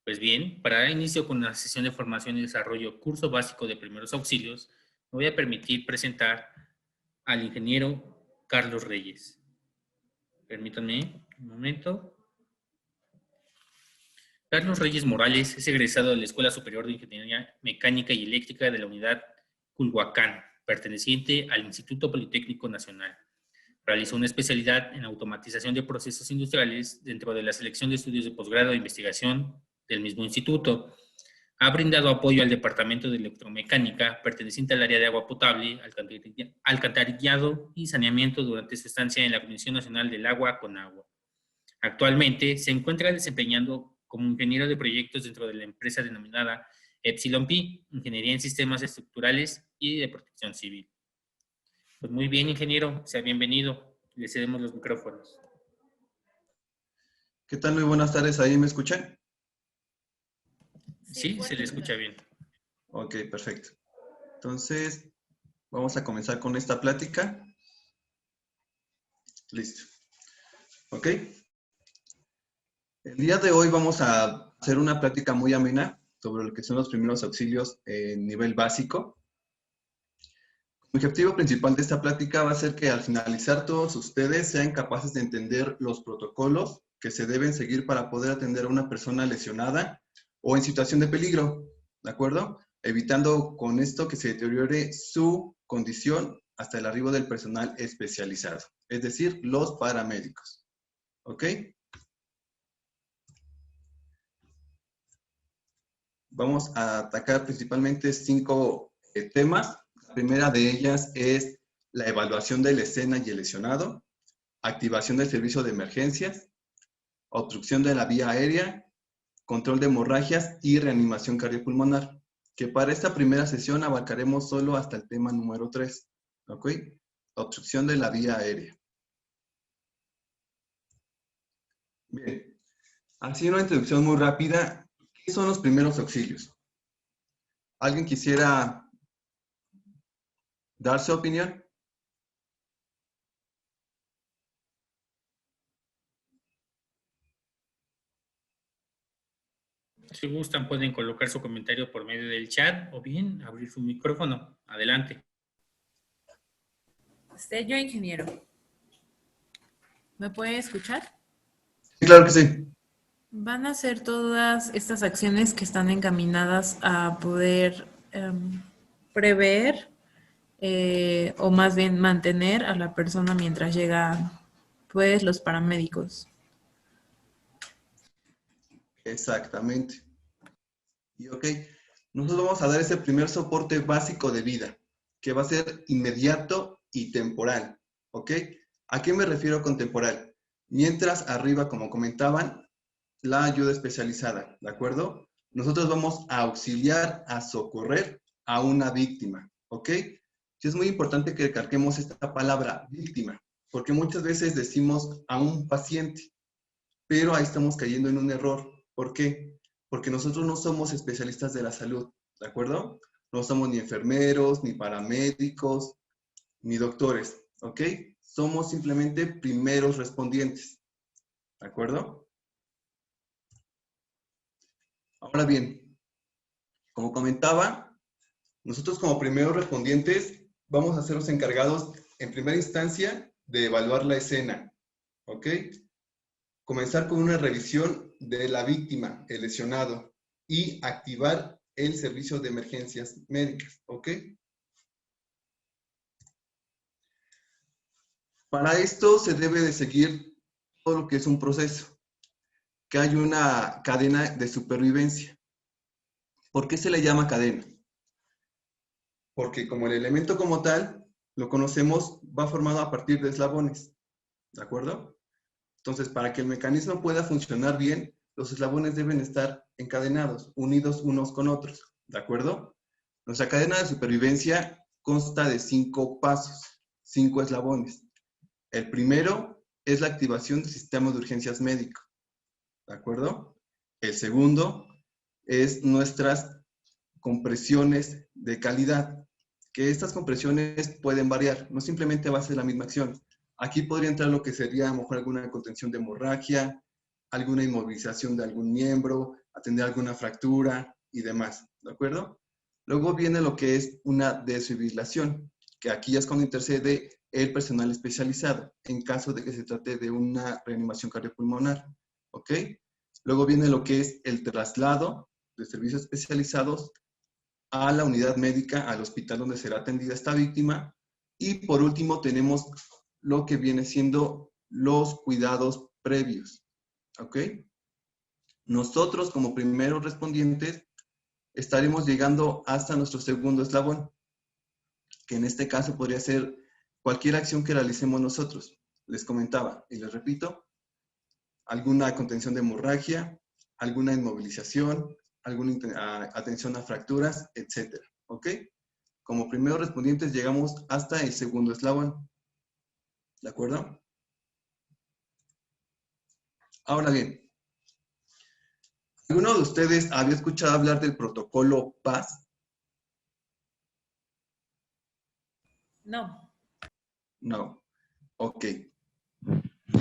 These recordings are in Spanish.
Pues bien, para dar inicio con la sesión de formación y desarrollo curso básico de primeros auxilios, me voy a permitir presentar al ingeniero Carlos Reyes. Permítanme un momento. Carlos Reyes Morales es egresado de la Escuela Superior de Ingeniería Mecánica y Eléctrica de la Unidad Culhuacán, perteneciente al Instituto Politécnico Nacional. Realizó una especialidad en automatización de procesos industriales dentro de la selección de estudios de posgrado e investigación del mismo instituto. Ha brindado apoyo al Departamento de Electromecánica, perteneciente al área de agua potable, alcantarillado y saneamiento durante su estancia en la Comisión Nacional del Agua, CONAGUA. Actualmente se encuentra desempeñando como ingeniero de proyectos dentro de la empresa denominada Epsilon P, Ingeniería en Sistemas Estructurales y de Protección Civil. Pues muy bien, ingeniero, sea bienvenido. Le cedemos los micrófonos. ¿Qué tal? Muy buenas tardes. ¿Ahí me escuchan? Sí, se le escucha bien. Ok, perfecto. Entonces, vamos a comenzar con esta plática. Listo. Ok. El día de hoy vamos a hacer una plática muy amena sobre lo que son los primeros auxilios en nivel básico. El objetivo principal de esta plática va a ser que al finalizar todos ustedes sean capaces de entender los protocolos que se deben seguir para poder atender a una persona lesionada o en situación de peligro, ¿de acuerdo? Evitando con esto que se deteriore su condición hasta el arribo del personal especializado, es decir, los paramédicos, ¿ok? Vamos a atacar principalmente 5 temas. La primera de ellas es la evaluación de la escena y el lesionado, activación del servicio de emergencias, obstrucción de la vía aérea, control de hemorragias y reanimación cardiopulmonar, que para esta primera sesión abarcaremos solo hasta el tema número 3, ¿ok? Obstrucción de la vía aérea. Bien, así una introducción muy rápida. ¿Qué son los primeros auxilios? ¿Alguien quisiera dar su opinión? Si gustan, pueden colocar su comentario por medio del chat o bien abrir su micrófono. Adelante. Yo, ingeniero. ¿Me puede escuchar? Sí, claro que sí. Van a ser todas estas acciones que están encaminadas a poder prever o más bien mantener a la persona mientras llegan pues los paramédicos. Exactamente. Y ok, nosotros vamos a dar ese primer soporte básico de vida, que va a ser inmediato y temporal, ¿ok? ¿A qué me refiero con temporal? Mientras arriba, como comentaban, la ayuda especializada, ¿de acuerdo? Nosotros vamos a auxiliar, a socorrer a una víctima, ¿ok? Sí, es muy importante que recalquemos esta palabra, víctima, porque muchas veces decimos a un paciente, pero ahí estamos cayendo en un error. ¿Por qué? Porque nosotros no somos especialistas de la salud, ¿de acuerdo? No somos ni enfermeros, ni paramédicos, ni doctores, ¿ok? Somos simplemente primeros respondientes, ¿de acuerdo? Ahora bien, como comentaba, nosotros como primeros respondientes vamos a ser los encargados en primera instancia de evaluar la escena, ¿ok? Comenzar con una revisión de la víctima, el lesionado, y activar el servicio de emergencias médicas, ¿ok? Para esto se debe de seguir todo lo que es un proceso, que hay una cadena de supervivencia. ¿Por qué se le llama cadena? Porque como el elemento como tal, lo conocemos, va formado a partir de eslabones, ¿de acuerdo? Entonces, para que el mecanismo pueda funcionar bien, los eslabones deben estar encadenados, unidos unos con otros, ¿de acuerdo? Nuestra cadena de supervivencia consta de 5 pasos, 5 eslabones. El primero es la activación del sistema de urgencias médico, ¿de acuerdo? El segundo es nuestras compresiones de calidad, que estas compresiones pueden variar, no simplemente va a ser la misma acción. Aquí podría entrar lo que sería a lo mejor alguna contención de hemorragia, alguna inmovilización de algún miembro, atender alguna fractura y demás, ¿de acuerdo? Luego viene lo que es una desfibrilación, que aquí ya es cuando intercede el personal especializado, en caso de que se trate de una reanimación cardiopulmonar, ¿ok? Luego viene lo que es el traslado de servicios especializados a la unidad médica, al hospital donde será atendida esta víctima. Y por último tenemos lo que viene siendo los cuidados previos, ¿ok? Nosotros como primeros respondientes estaremos llegando hasta nuestro segundo eslabón, que en este caso podría ser cualquier acción que realicemos nosotros. Les comentaba y les repito, alguna contención de hemorragia, alguna inmovilización, alguna atención a fracturas, etcétera, ¿ok? Como primeros respondientes llegamos hasta el segundo eslabón, ¿de acuerdo? Ahora bien, ¿alguno de ustedes había escuchado hablar del protocolo PAS? No. No. Ok.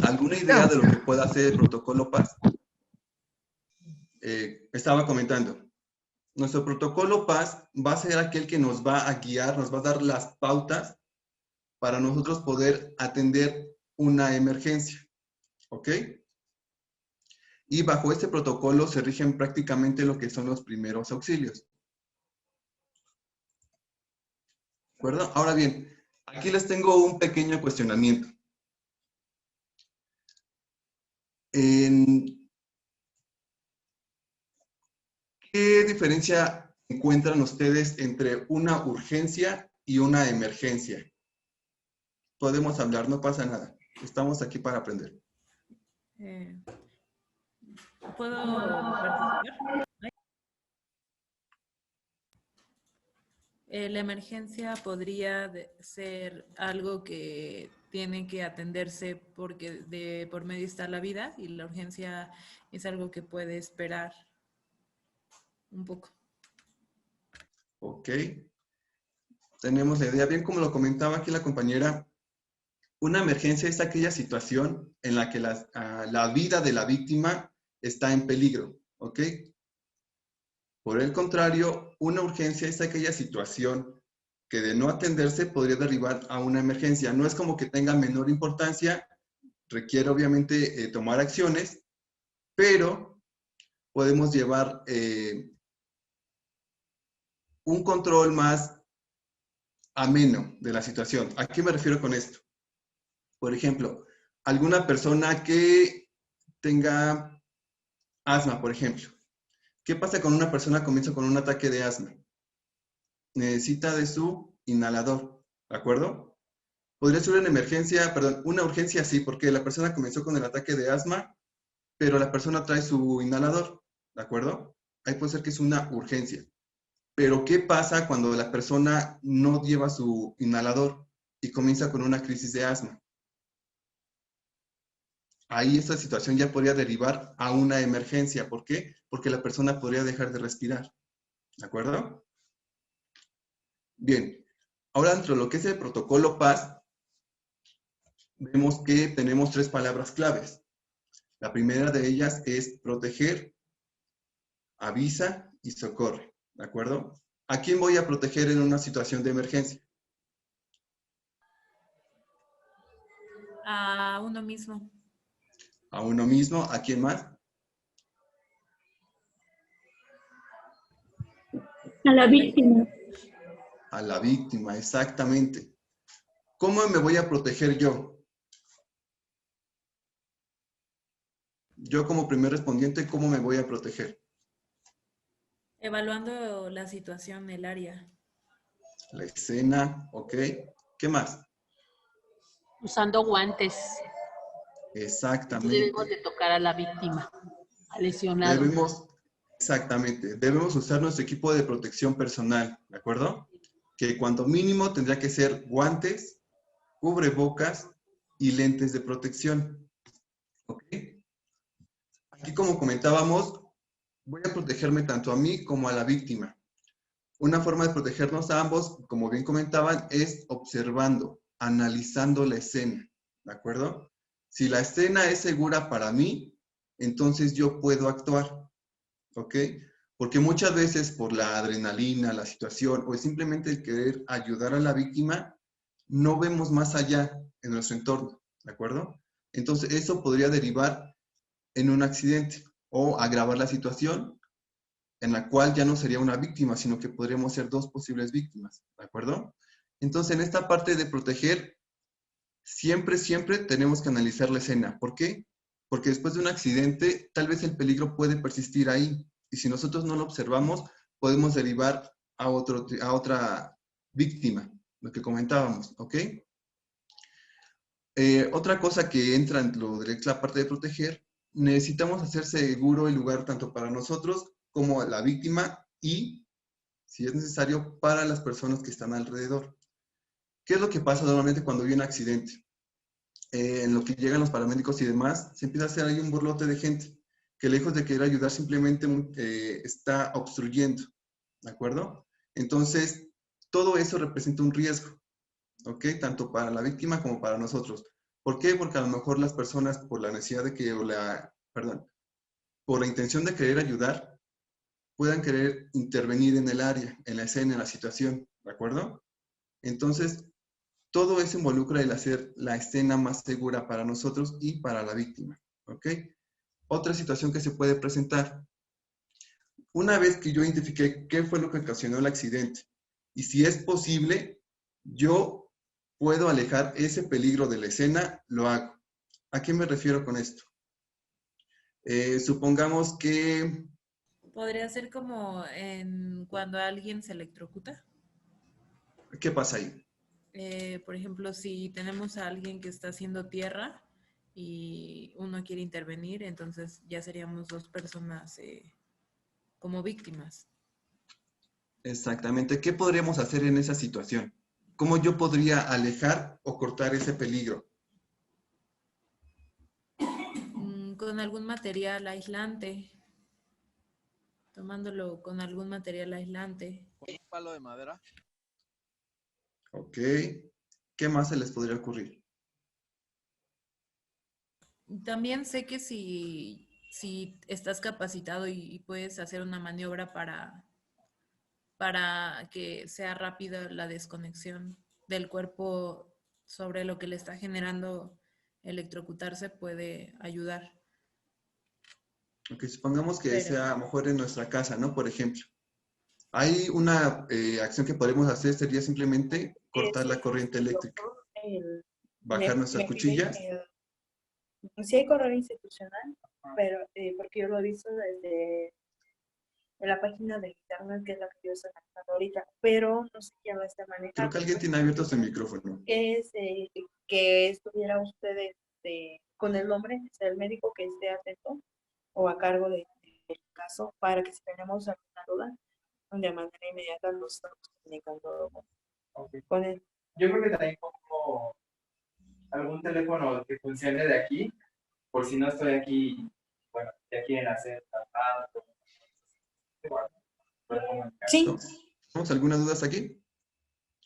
¿Alguna idea de lo que pueda hacer el protocolo PAS? Estaba comentando. Nuestro protocolo PAS va a ser aquel que nos va a guiar, nos va a dar las pautas para nosotros poder atender una emergencia. ¿Ok? Y bajo este protocolo se rigen prácticamente lo que son los primeros auxilios. ¿De acuerdo? Ahora bien, aquí les tengo un pequeño cuestionamiento. ¿Qué diferencia encuentran ustedes entre una urgencia y una emergencia? Podemos hablar, no pasa nada. Estamos aquí para aprender. ¿Puedo participar? La emergencia podría ser algo que tiene que atenderse porque por medio está la vida, y la urgencia es algo que puede esperar un poco. Ok. Tenemos la idea. Bien, como lo comentaba aquí la compañera, una emergencia es aquella situación en la que la vida de la víctima está en peligro. ¿Ok? Por el contrario, una urgencia es aquella situación que de no atenderse podría derivar a una emergencia. No es como que tenga menor importancia, requiere obviamente tomar acciones, pero podemos llevar un control más ameno de la situación. ¿A qué me refiero con esto? Por ejemplo, alguna persona que tenga asma, por ejemplo. ¿Qué pasa con una persona que comienza con un ataque de asma? Necesita de su inhalador, ¿de acuerdo? Podría ser una emergencia, perdón, una urgencia sí, porque la persona comenzó con el ataque de asma, pero la persona trae su inhalador, ¿de acuerdo? Ahí puede ser que es una urgencia. Pero ¿qué pasa cuando la persona no lleva su inhalador y comienza con una crisis de asma? Ahí esta situación ya podría derivar a una emergencia. ¿Por qué? Porque la persona podría dejar de respirar, ¿de acuerdo? Bien, ahora dentro de lo que es el protocolo PAS, vemos que tenemos 3 palabras claves. La primera de ellas es proteger, avisa y socorre, ¿de acuerdo? ¿A quién voy a proteger en una situación de emergencia? A uno mismo. A uno mismo. ¿A quién más? A la víctima. A la víctima, exactamente. ¿Cómo me voy a proteger yo? Yo como primer respondiente, ¿cómo me voy a proteger? Evaluando la situación, el área. La escena, ¿ok? ¿Qué más? Usando guantes. Exactamente. Debemos de tocar a la víctima, al lesionado. Exactamente. Debemos usar nuestro equipo de protección personal, ¿de acuerdo? Que cuando mínimo tendría que ser guantes, cubrebocas y lentes de protección. ¿Ok? Aquí, como comentábamos, voy a protegerme tanto a mí como a la víctima. Una forma de protegernos a ambos, como bien comentaban, es observando, analizando la escena, ¿de acuerdo? Si la escena es segura para mí, entonces yo puedo actuar, ¿ok? Porque muchas veces por la adrenalina, la situación o simplemente el querer ayudar a la víctima, no vemos más allá en nuestro entorno, ¿de acuerdo? Entonces eso podría derivar en un accidente o agravar la situación en la cual ya no sería una víctima, sino que podríamos ser dos posibles víctimas, ¿de acuerdo? Entonces en esta parte de proteger, siempre tenemos que analizar la escena. ¿Por qué? Porque después de un accidente, tal vez el peligro puede persistir ahí. Y si nosotros no lo observamos, podemos derivar a otra víctima, lo que comentábamos, ¿ok? Otra cosa que entra en lo de la parte de proteger, necesitamos hacer seguro el lugar tanto para nosotros como la víctima y, si es necesario, para las personas que están alrededor. ¿Qué es lo que pasa normalmente cuando hay un accidente? En lo que llegan los paramédicos y demás, se empieza a hacer ahí un borlote de gente que lejos de querer ayudar simplemente está obstruyendo, ¿de acuerdo? Entonces, todo eso representa un riesgo, ¿ok? Tanto para la víctima como para nosotros. ¿Por qué? Porque a lo mejor las personas por la necesidad de que, por la intención de querer ayudar, puedan querer intervenir en el área, en la escena, en la situación, ¿de acuerdo? Entonces, todo eso involucra el hacer la escena más segura para nosotros y para la víctima, ¿ok? Otra situación que se puede presentar. Una vez que yo identifiqué qué fue lo que ocasionó el accidente y si es posible, yo puedo alejar ese peligro de la escena, lo hago. ¿A qué me refiero con esto? Supongamos que... Podría ser como cuando alguien se electrocuta. ¿Qué pasa ahí? Por ejemplo, si tenemos a alguien que está haciendo tierra y uno quiere intervenir, entonces ya seríamos dos personas como víctimas. Exactamente. ¿Qué podríamos hacer en esa situación? ¿Cómo yo podría alejar o cortar ese peligro? Con algún material aislante, tomándolo con algún material aislante. Un palo de madera. Ok. ¿Qué más se les podría ocurrir? También sé que si estás capacitado y puedes hacer una maniobra para que sea rápida la desconexión del cuerpo sobre lo que le está generando electrocutarse, puede ayudar. Ok, supongamos que Pero sea a lo mejor en nuestra casa, ¿no? Por ejemplo. Hay una acción que podemos hacer, sería simplemente cortar la corriente eléctrica. Bajar nuestras cuchillas. Sí hay correo institucional, pero porque yo lo he visto desde la página de internet, que es la que yo estoy manejando ahorita, pero no sé quién lo está manejando. Creo que alguien tiene abierto su micrófono. Es que estuviera usted con el nombre del médico que esté atento o a cargo del caso, para que si tenemos alguna duda, de manera inmediata nos estamos comunicando con él. Yo creo que también pongo algún teléfono que funcione de aquí, por si no estoy aquí, bueno, ya quieren hacer trabajo. Sí. ¿Tenemos algunas dudas aquí?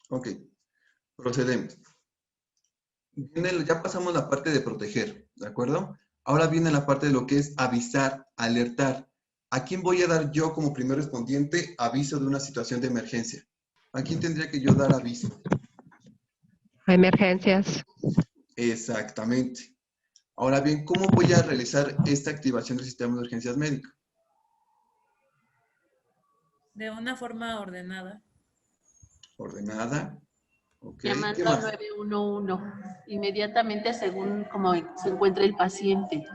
Ok, procedemos. Ya pasamos la parte de proteger, ¿de acuerdo? Ahora viene la parte de lo que es avisar, alertar. ¿A quién voy a dar yo como primer respondiente aviso de una situación de emergencia? ¿A quién tendría que yo dar aviso? A emergencias. Exactamente. Ahora bien, ¿cómo voy a realizar esta activación del sistema de urgencias médicas? de una forma ordenada. Ordenada. Okay. Llamando al 911 inmediatamente según como se encuentra el paciente.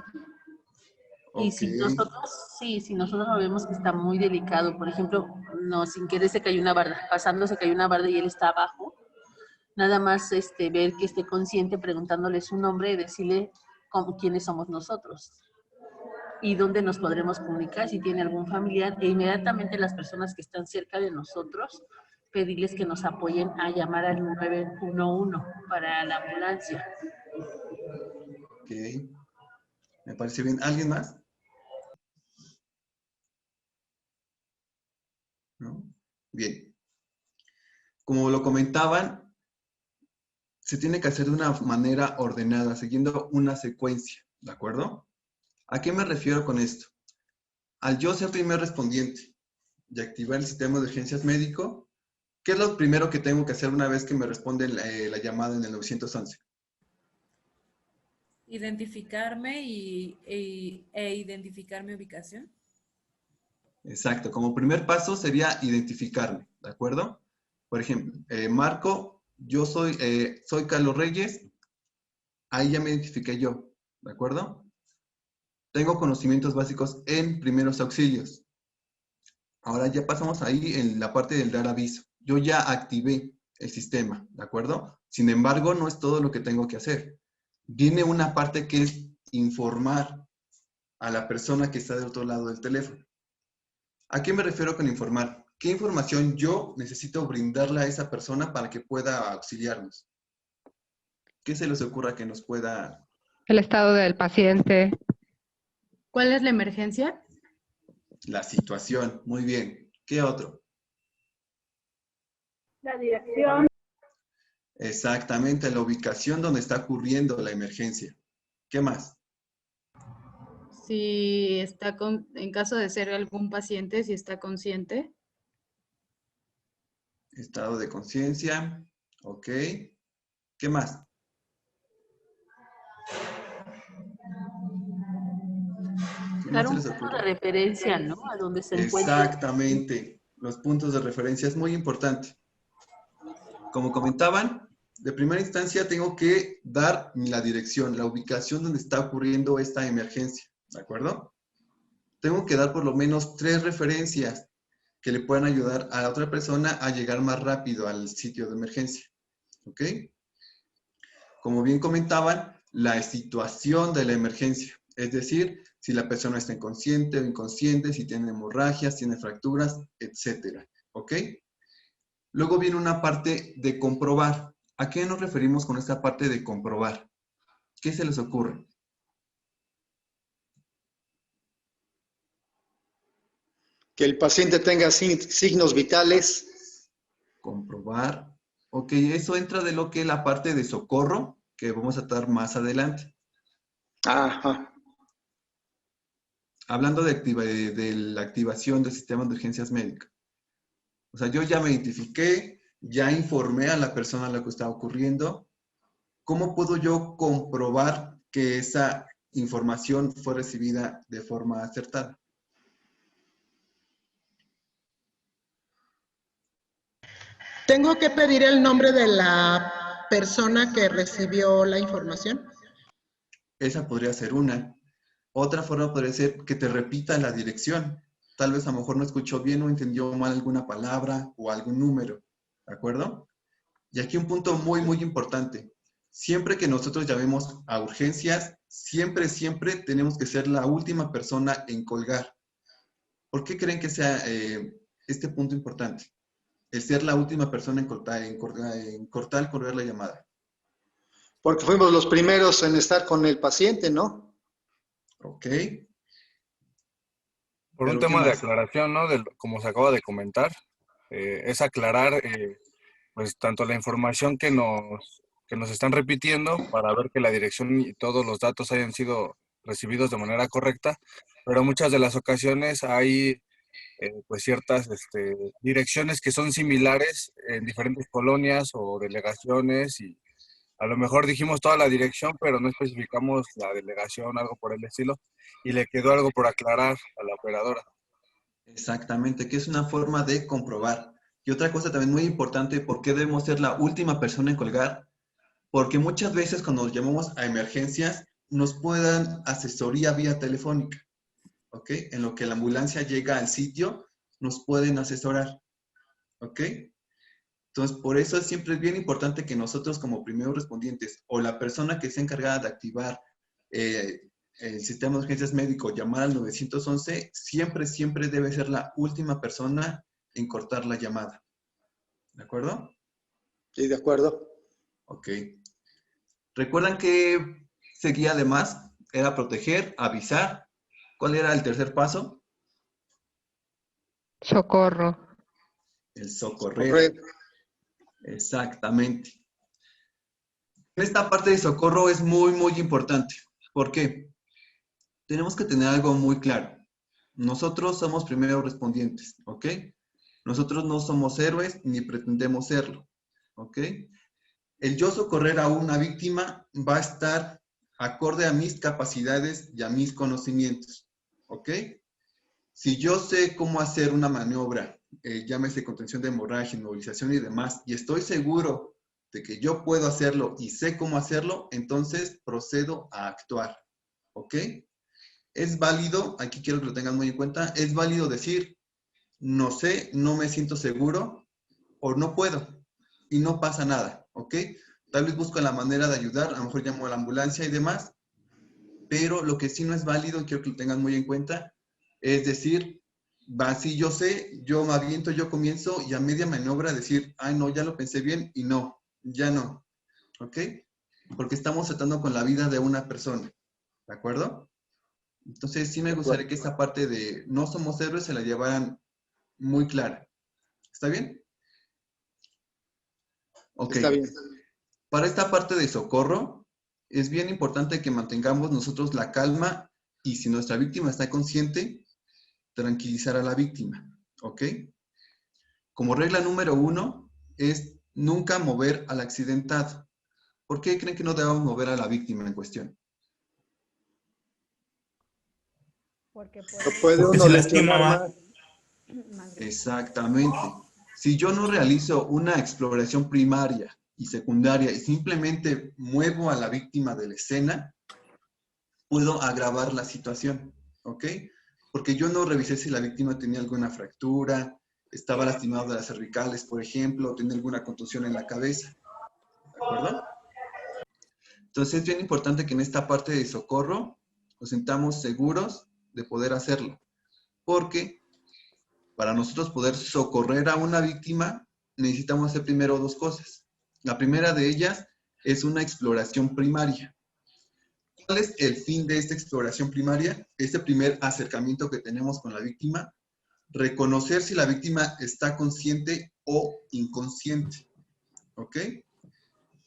Y si nosotros lo vemos que está muy delicado, por ejemplo, no, sin querer se cayó una barda, pasando se cayó una barda y él está abajo, nada más ver que esté consciente, preguntándole su nombre y decirle quiénes somos nosotros y dónde nos podremos comunicar, si tiene algún familiar, e inmediatamente las personas que están cerca de nosotros, pedirles que nos apoyen a llamar al 911 para la ambulancia. Ok, me parece bien. ¿Alguien más? ¿No? Bien. Como lo comentaban, se tiene que hacer de una manera ordenada, siguiendo una secuencia, ¿de acuerdo? ¿A qué me refiero con esto? al yo ser primer respondiente y activar el sistema de urgencias médico, ¿qué es lo primero que tengo que hacer una vez que me responde la llamada en el 911? Identificarme e identificar mi ubicación. Exacto, como primer paso sería identificarme, ¿de acuerdo? Por ejemplo, Marco, yo soy Carlos Reyes, ahí ya me identifiqué yo, ¿de acuerdo? Tengo conocimientos básicos en primeros auxilios. Ahora ya pasamos ahí en la parte del dar aviso. Yo ya activé el sistema, ¿de acuerdo? Sin embargo, no es todo lo que tengo que hacer. Viene una parte que es informar a la persona que está del otro lado del teléfono. ¿A qué me refiero con informar? ¿Qué información yo necesito brindarle a esa persona para que pueda auxiliarnos? ¿Qué se les ocurra que nos pueda... El estado del paciente. ¿Cuál es la emergencia? La situación, muy bien. ¿Qué otro? La dirección. Exactamente, la ubicación donde está ocurriendo la emergencia. ¿Qué más? Si está en caso de ser algún paciente, si está consciente. Estado de conciencia. Ok. ¿Qué más? ¿Qué Dar más se un les punto ocurre? de referencia, ¿no? A donde se encuentra. Exactamente. Los puntos de referencia es muy importante. Como comentaban, de primera instancia tengo que dar la dirección, la ubicación donde está ocurriendo esta emergencia, ¿de acuerdo? Tengo que dar por lo menos 3 referencias que le puedan ayudar a la otra persona a llegar más rápido al sitio de emergencia, ¿ok? Como bien comentaban, la situación de la emergencia, es decir, si la persona está inconsciente o inconsciente, si tiene hemorragias, tiene fracturas, etcétera, ¿ok? Luego viene una parte de comprobar. ¿A qué nos referimos con esta parte de comprobar? ¿Qué se les ocurre? Que el paciente tenga signos vitales. Comprobar. Ok, eso entra de lo que es la parte de socorro, que vamos a tratar más adelante. Ajá. Hablando de la activación del sistema de urgencias médicas. O sea, yo ya me identifiqué, ya informé a la persona lo que está ocurriendo. ¿Cómo puedo yo comprobar que esa información fue recibida de forma acertada? ¿Tengo que pedir el nombre de la persona que recibió la información? Esa podría ser una. Otra forma podría ser que te repita la dirección. Tal vez a lo mejor no escuchó bien o entendió mal alguna palabra o algún número. ¿De acuerdo? Y aquí un punto muy, muy importante. Siempre que nosotros llamemos a urgencias, siempre, siempre tenemos que ser la última persona en colgar. ¿Por qué creen que sea este punto importante? El ser la última persona en colgar la llamada. Porque fuimos los primeros en estar con el paciente, ¿no? Ok. Por un Pero, ¿qué tema de más? aclaración, ¿no? Como se acaba de comentar, es aclarar pues tanto la información que nos están repitiendo para ver que la dirección y todos los datos hayan sido recibidos de manera correcta, pero muchas de las ocasiones hay pues ciertas direcciones que son similares en diferentes colonias o delegaciones y a lo mejor dijimos toda la dirección, pero no especificamos la delegación, algo por el estilo, y le quedó algo por aclarar a la operadora. Exactamente, que es una forma de comprobar. Y otra cosa también muy importante, ¿por qué debemos ser la última persona en colgar? Porque muchas veces cuando nos llamamos a emergencias, nos pueden dar asesoría vía telefónica, ¿ok? En lo que la ambulancia llega al sitio, nos pueden asesorar, ¿ok? Entonces, por eso siempre es bien importante que nosotros como primeros respondientes o la persona que sea encargada de activar el sistema de urgencias médico, llamar al 911, siempre, siempre debe ser la última persona en cortar la llamada. ¿De acuerdo? Sí, de acuerdo. Ok. ¿Recuerdan que seguía además? Era proteger, avisar. ¿Cuál era el tercer paso? Socorro. El socorrer. Correcto. Exactamente. Esta parte de socorro es muy, muy importante. ¿Por qué? Tenemos que tener algo muy claro. Nosotros somos primeros respondientes, ¿ok? Nosotros no somos héroes ni pretendemos serlo, ¿ok? El yo socorrer a una víctima va a estar acorde a mis capacidades y a mis conocimientos, ¿ok? Si yo sé cómo hacer una maniobra, llámese contención de hemorragia, inmovilización y demás, y estoy seguro de que yo puedo hacerlo y sé cómo hacerlo, entonces procedo a actuar, ¿ok? Es válido, aquí quiero que lo tengan muy en cuenta, es válido decir, no sé, no me siento seguro o no puedo y no pasa nada, ¿ok? Tal vez busco la manera de ayudar, a lo mejor llamo a la ambulancia y demás, pero lo que sí no es válido, y quiero que lo tengan muy en cuenta, es decir, va, sí, yo sé, yo me aviento, yo comienzo y a media maniobra decir, ay, no, ya lo pensé bien y no, ya no, ¿ok? Porque estamos tratando con la vida de una persona, ¿de acuerdo? Entonces sí me gustaría que esa parte de no somos héroes se la llevaran muy clara. ¿Está bien? Ok. Está bien. Para esta parte de socorro, es bien importante que mantengamos nosotros la calma y si nuestra víctima está consciente, tranquilizar a la víctima, ¿ok? Como regla número 1 es nunca mover al accidentado. ¿Por qué creen que no debemos mover a la víctima en cuestión? Porque puede uno se lesionar lastima. más. Exactamente. Si yo no realizo una exploración primaria y secundaria y simplemente muevo a la víctima de la escena, puedo agravar la situación, ¿ok? Porque yo no revisé si la víctima tenía alguna fractura, estaba lastimado de las cervicales, por ejemplo, o tenía alguna contusión en la cabeza, ¿de acuerdo? Entonces es bien importante que en esta parte de socorro nos sintamos seguros de poder hacerlo, porque para nosotros poder socorrer a una víctima necesitamos hacer primero dos cosas. La primera de ellas es una exploración primaria. ¿Cuál es el fin de esta exploración primaria? Este primer acercamiento que tenemos con la víctima, reconocer si la víctima está consciente o inconsciente, ¿ok?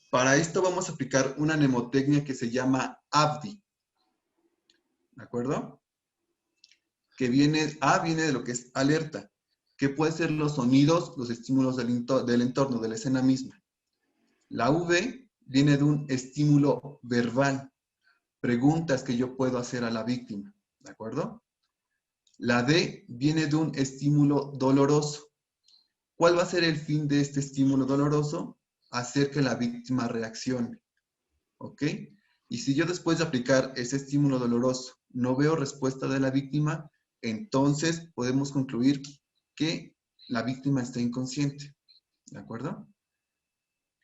Para esto vamos a aplicar una mnemotecnia que se llama ABDI, ¿de acuerdo? Que viene de lo que es alerta, que pueden ser los sonidos, los estímulos del entorno, de la escena misma. La V viene de un estímulo verbal, preguntas que yo puedo hacer a la víctima, ¿de acuerdo? La D viene de un estímulo doloroso. ¿Cuál va a ser el fin de este estímulo doloroso? Hacer que la víctima reaccione, ¿ok? Y si yo después de aplicar ese estímulo doloroso no veo respuesta de la víctima, entonces podemos concluir que la víctima está inconsciente, ¿de acuerdo?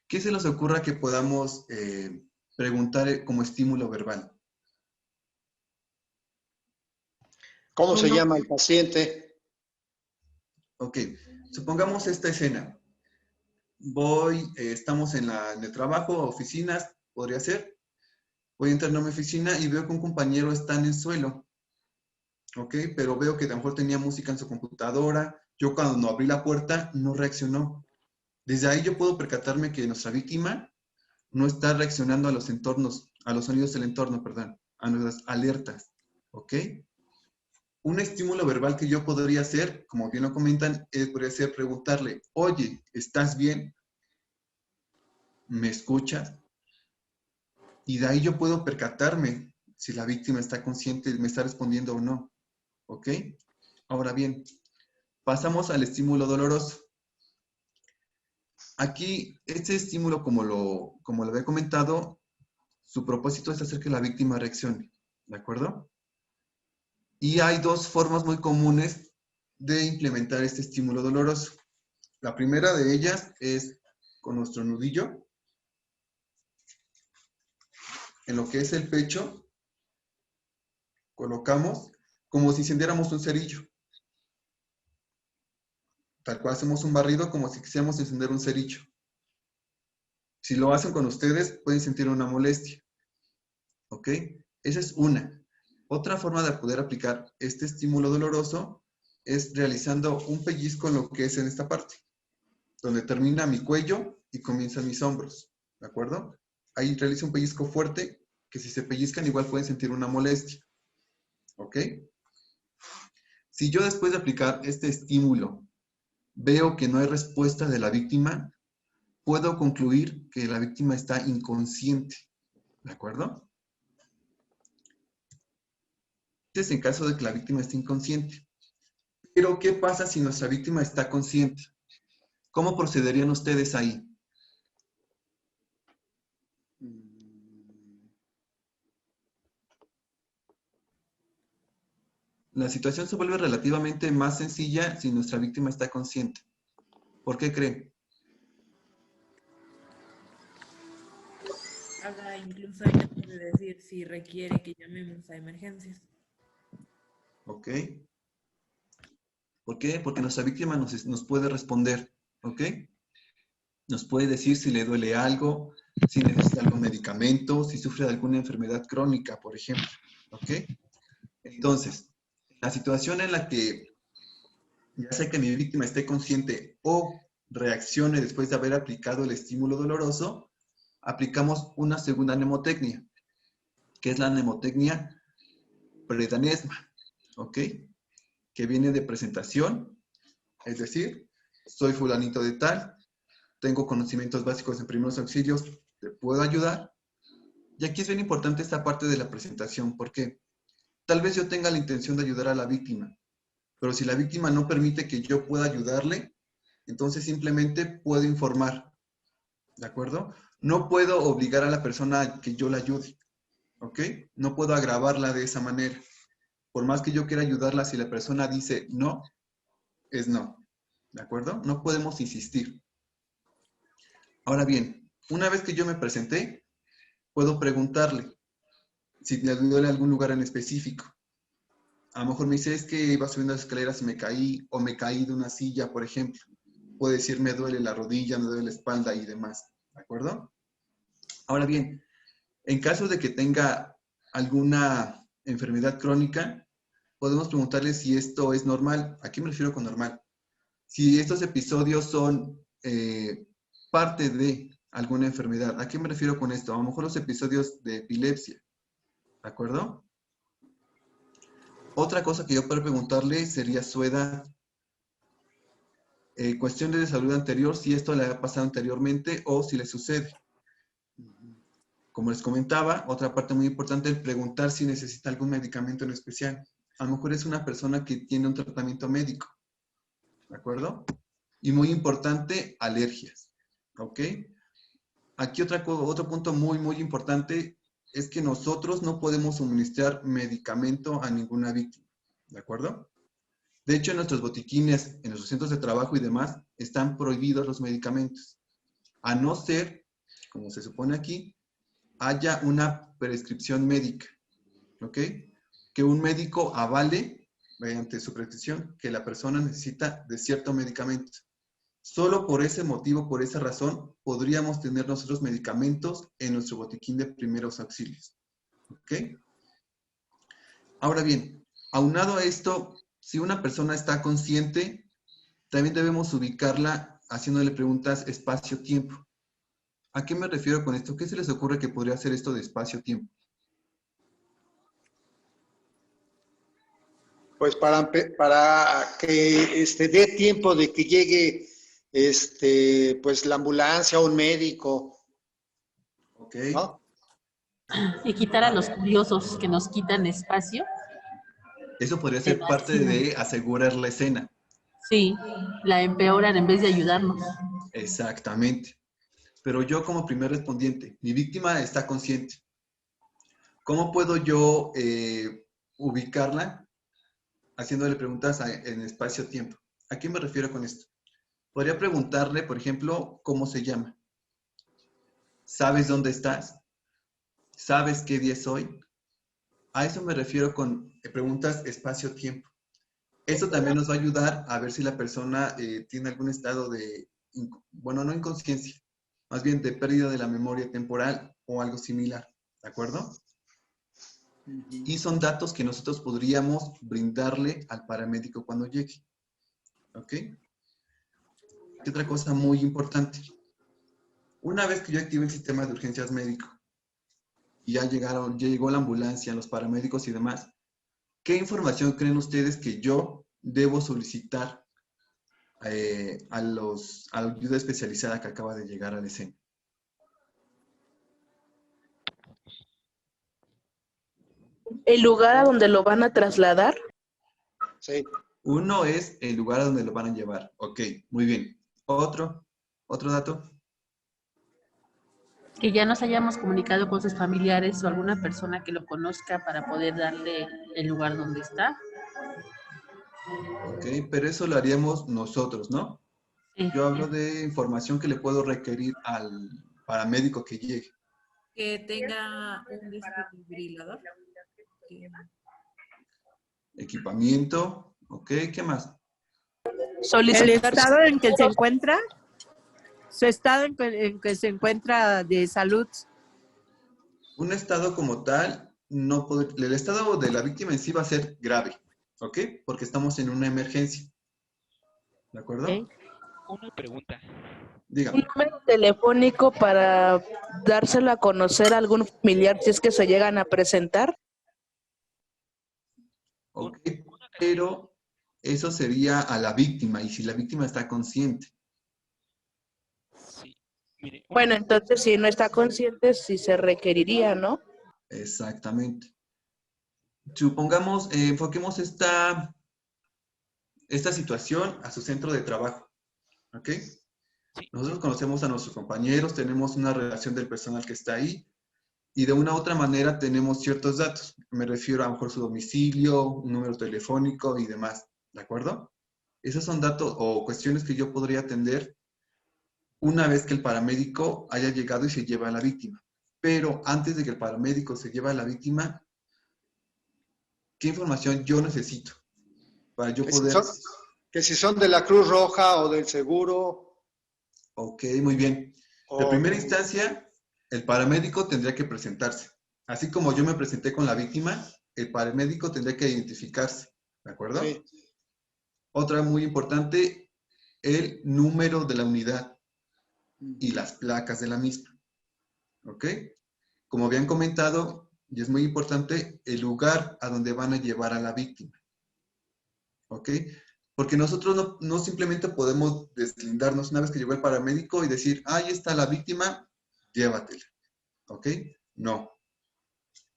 ¿Qué se nos ocurra que podamos preguntar como estímulo verbal? ¿Cómo se llama el paciente? Ok, supongamos esta escena. Estamos en el trabajo, oficinas, podría ser. Voy a entrar a mi oficina y veo que un compañero está en el suelo. Ok, pero veo que a lo mejor tenía música en su computadora. Yo cuando abrí la puerta no reaccionó. Desde ahí yo puedo percatarme que nuestra víctima no está reaccionando a los entornos, a los sonidos del entorno, perdón, a nuestras alertas. ¿Ok? Un estímulo verbal que yo podría hacer, como bien lo comentan, podría ser preguntarle, oye, ¿estás bien? ¿Me escuchas? Y de ahí yo puedo percatarme si la víctima está consciente, me está respondiendo o no. ¿Ok? Ahora bien, pasamos al estímulo doloroso. Aquí, este estímulo, como lo había comentado, su propósito es hacer que la víctima reaccione. ¿De acuerdo? Y hay dos formas muy comunes de implementar este estímulo doloroso. La primera de ellas es con nuestro nudillo, en lo que es el pecho, colocamos como si encendiéramos un cerillo. Tal cual hacemos un barrido como si quisiéramos encender un cerillo. Si lo hacen con ustedes, pueden sentir una molestia. ¿Ok? Esa es una. Otra forma de poder aplicar este estímulo doloroso es realizando un pellizco en lo que es en esta parte, donde termina mi cuello y comienzan mis hombros. ¿De acuerdo? Ahí realizo un pellizco fuerte, que si se pellizcan igual pueden sentir una molestia. ¿Ok? Si yo después de aplicar este estímulo veo que no hay respuesta de la víctima, puedo concluir que la víctima está inconsciente. ¿De acuerdo? Este es en caso de que la víctima esté inconsciente. Pero, ¿qué pasa si nuestra víctima está consciente? ¿Cómo procederían ustedes ahí? La situación se vuelve relativamente más sencilla si nuestra víctima está consciente. ¿Por qué creen? Incluso ella puede decir si requiere que llamemos a emergencias. ¿Ok? ¿Por qué? Porque nuestra víctima nos puede responder. ¿Ok? Nos puede decir si le duele algo, si necesita algún medicamento, si sufre de alguna enfermedad crónica, por ejemplo. ¿Ok? Entonces, la situación en la que ya sea que mi víctima esté consciente o reaccione después de haber aplicado el estímulo doloroso, aplicamos una segunda mnemotecnia, que es la mnemotecnia predanesma, ¿ok? Que viene de presentación, es decir, soy fulanito de tal, tengo conocimientos básicos en primeros auxilios, te puedo ayudar. Y aquí es bien importante esta parte de la presentación, porque tal vez yo tenga la intención de ayudar a la víctima, pero si la víctima no permite que yo pueda ayudarle, entonces simplemente puedo informar, ¿de acuerdo? No puedo obligar a la persona a que yo la ayude, ¿ok? No puedo agravarla de esa manera. Por más que yo quiera ayudarla, si la persona dice no, es no, ¿de acuerdo? No podemos insistir. Ahora bien, una vez que yo me presenté, puedo preguntarle si le duele algún lugar en específico. A lo mejor me dice, es que iba subiendo las escaleras y me caí, o me caí de una silla, por ejemplo. Puede decir, me duele la rodilla, me duele la espalda y demás, ¿de acuerdo? Ahora bien, en caso de que tenga alguna enfermedad crónica, podemos preguntarle si esto es normal. ¿A qué me refiero con normal? Si estos episodios son parte de alguna enfermedad. ¿A qué me refiero con esto? A lo mejor los episodios de epilepsia, ¿de acuerdo? Otra cosa que yo puedo preguntarle sería su edad. Cuestiones de salud anterior, si esto le ha pasado anteriormente o si le sucede. Como les comentaba, otra parte muy importante es preguntar si necesita algún medicamento en especial. A lo mejor es una persona que tiene un tratamiento médico, ¿de acuerdo? Y muy importante, alergias, ¿ok? Aquí otro punto muy importante es que nosotros no podemos suministrar medicamento a ninguna víctima, ¿de acuerdo? De hecho, en nuestros botiquines, en nuestros centros de trabajo y demás, están prohibidos los medicamentos. A no ser, como se supone aquí, haya una prescripción médica, ¿ok? Que un médico avale, mediante su prescripción, que la persona necesita de cierto medicamento. Solo por ese motivo, por esa razón, podríamos tener nosotros medicamentos en nuestro botiquín de primeros auxilios, ¿ok? Ahora bien, aunado a esto, si una persona está consciente, también debemos ubicarla haciéndole preguntas espacio-tiempo. ¿A qué me refiero con esto? ¿Qué se les ocurre que podría ser esto de espacio-tiempo? Pues para que dé tiempo de que llegue pues la ambulancia o un médico. Ok. ¿No? Y quitar a los curiosos que nos quitan espacio. Eso podría ser parte de asegurar la escena. Sí, la empeoran en vez de ayudarnos. Exactamente. Pero yo como primer respondiente, mi víctima está consciente. ¿Cómo puedo yo ubicarla haciéndole preguntas en espacio-tiempo? ¿A qué me refiero con esto? Podría preguntarle, por ejemplo, ¿cómo se llama? ¿Sabes dónde estás? ¿Sabes qué día es hoy? A eso me refiero con preguntas espacio-tiempo. Eso también nos va a ayudar a ver si la persona tiene algún estado de, bueno, no inconsciencia, más bien de pérdida de la memoria temporal o algo similar, ¿de acuerdo? Y son datos que nosotros podríamos brindarle al paramédico cuando llegue, ¿ok? Y otra cosa muy importante. Una vez que yo active el sistema de urgencias médico y ya llegó la ambulancia, los paramédicos y demás, ¿Qué información creen ustedes que yo debo solicitar a la ayuda especializada que acaba de llegar a la escena? ¿El lugar a donde lo van a trasladar? Sí. Uno es el lugar a donde lo van a llevar. Ok, muy bien. ¿Otro dato? Que ya nos hayamos comunicado con sus familiares o alguna persona que lo conozca para poder darle el lugar donde está. Ok, pero eso lo haríamos nosotros, ¿no? Sí. Yo hablo de información que le puedo requerir al paramédico que llegue. Que tenga un desfibrilador. Equipamiento, ok, ¿qué más? El estado en que se encuentra, su estado en que se encuentra de salud. Un estado como tal, no puede, el estado de la víctima en sí va a ser grave, ¿ok? Porque estamos en una emergencia. ¿De acuerdo? Okay. Una pregunta. Dígame. ¿Un número telefónico para dárselo a conocer a algún familiar si es que se llegan a presentar? Ok, pero eso sería a la víctima y si la víctima está consciente. Sí. Mire, Bueno, entonces si no está consciente, sí se requeriría, ¿no? Exactamente. Supongamos, enfoquemos esta situación a su centro de trabajo. ¿Ok? Nosotros conocemos a nuestros compañeros, tenemos una relación del personal que está ahí y de una u otra manera tenemos ciertos datos. Me refiero a lo mejor su domicilio, un número telefónico y demás. ¿De acuerdo? Esos son datos o cuestiones que yo podría atender una vez que el paramédico haya llegado y se lleva a la víctima. Pero antes de que el paramédico se lleve a la víctima, ¿qué información yo necesito para yo poder... Que si son de la Cruz Roja o del seguro. Ok, muy bien. De primera instancia, el paramédico tendría que presentarse. Así como yo me presenté con la víctima, el paramédico tendría que identificarse. ¿De acuerdo? Sí. Otra muy importante, el número de la unidad y las placas de la misma. ¿Ok? Como habían comentado, y es muy importante, el lugar a donde van a llevar a la víctima. ¿Ok? Porque nosotros no simplemente podemos deslindarnos una vez que llegó el paramédico y decir, ahí está la víctima, llévatela. ¿Ok? No.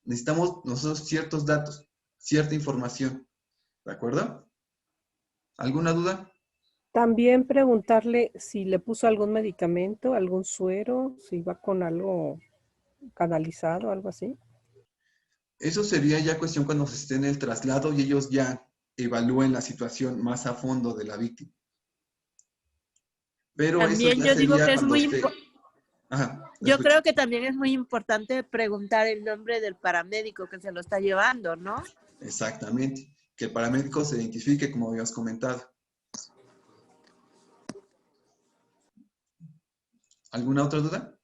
Necesitamos nosotros ciertos datos, cierta información. ¿De acuerdo? ¿Alguna duda? También preguntarle si le puso algún medicamento, algún suero, si va con algo canalizado, algo así. Eso sería ya cuestión cuando se esté en el traslado y ellos ya evalúen la situación más a fondo de la víctima. Pero También eso ya yo digo sería que es cuando muy esté... Ajá, yo creo que también es muy importante preguntar el nombre del paramédico que se lo está llevando, ¿no? Exactamente. Que el paramédico se identifique, como habías comentado. ¿Alguna otra duda?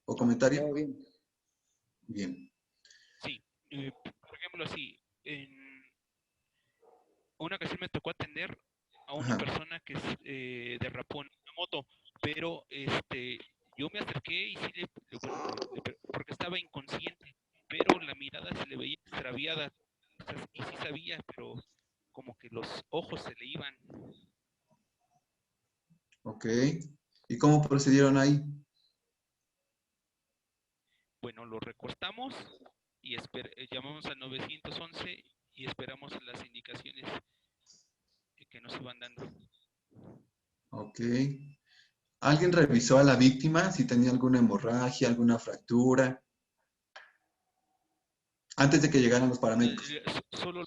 ¿O comentario? Bien. Sí, por ejemplo, así, en una ocasión me tocó atender a una persona que derrapó en una moto, pero yo me acerqué y sí porque estaba inconsciente, pero la mirada se le veía extraviada, y sí sabía, pero como que los ojos se le iban. Ok. ¿Y cómo procedieron ahí? Bueno, lo recortamos y llamamos al 911 y esperamos las indicaciones que nos iban dando. Ok. ¿Alguien revisó a la víctima si tenía alguna hemorragia, alguna fractura? Antes de que llegaran los paramédicos. Solo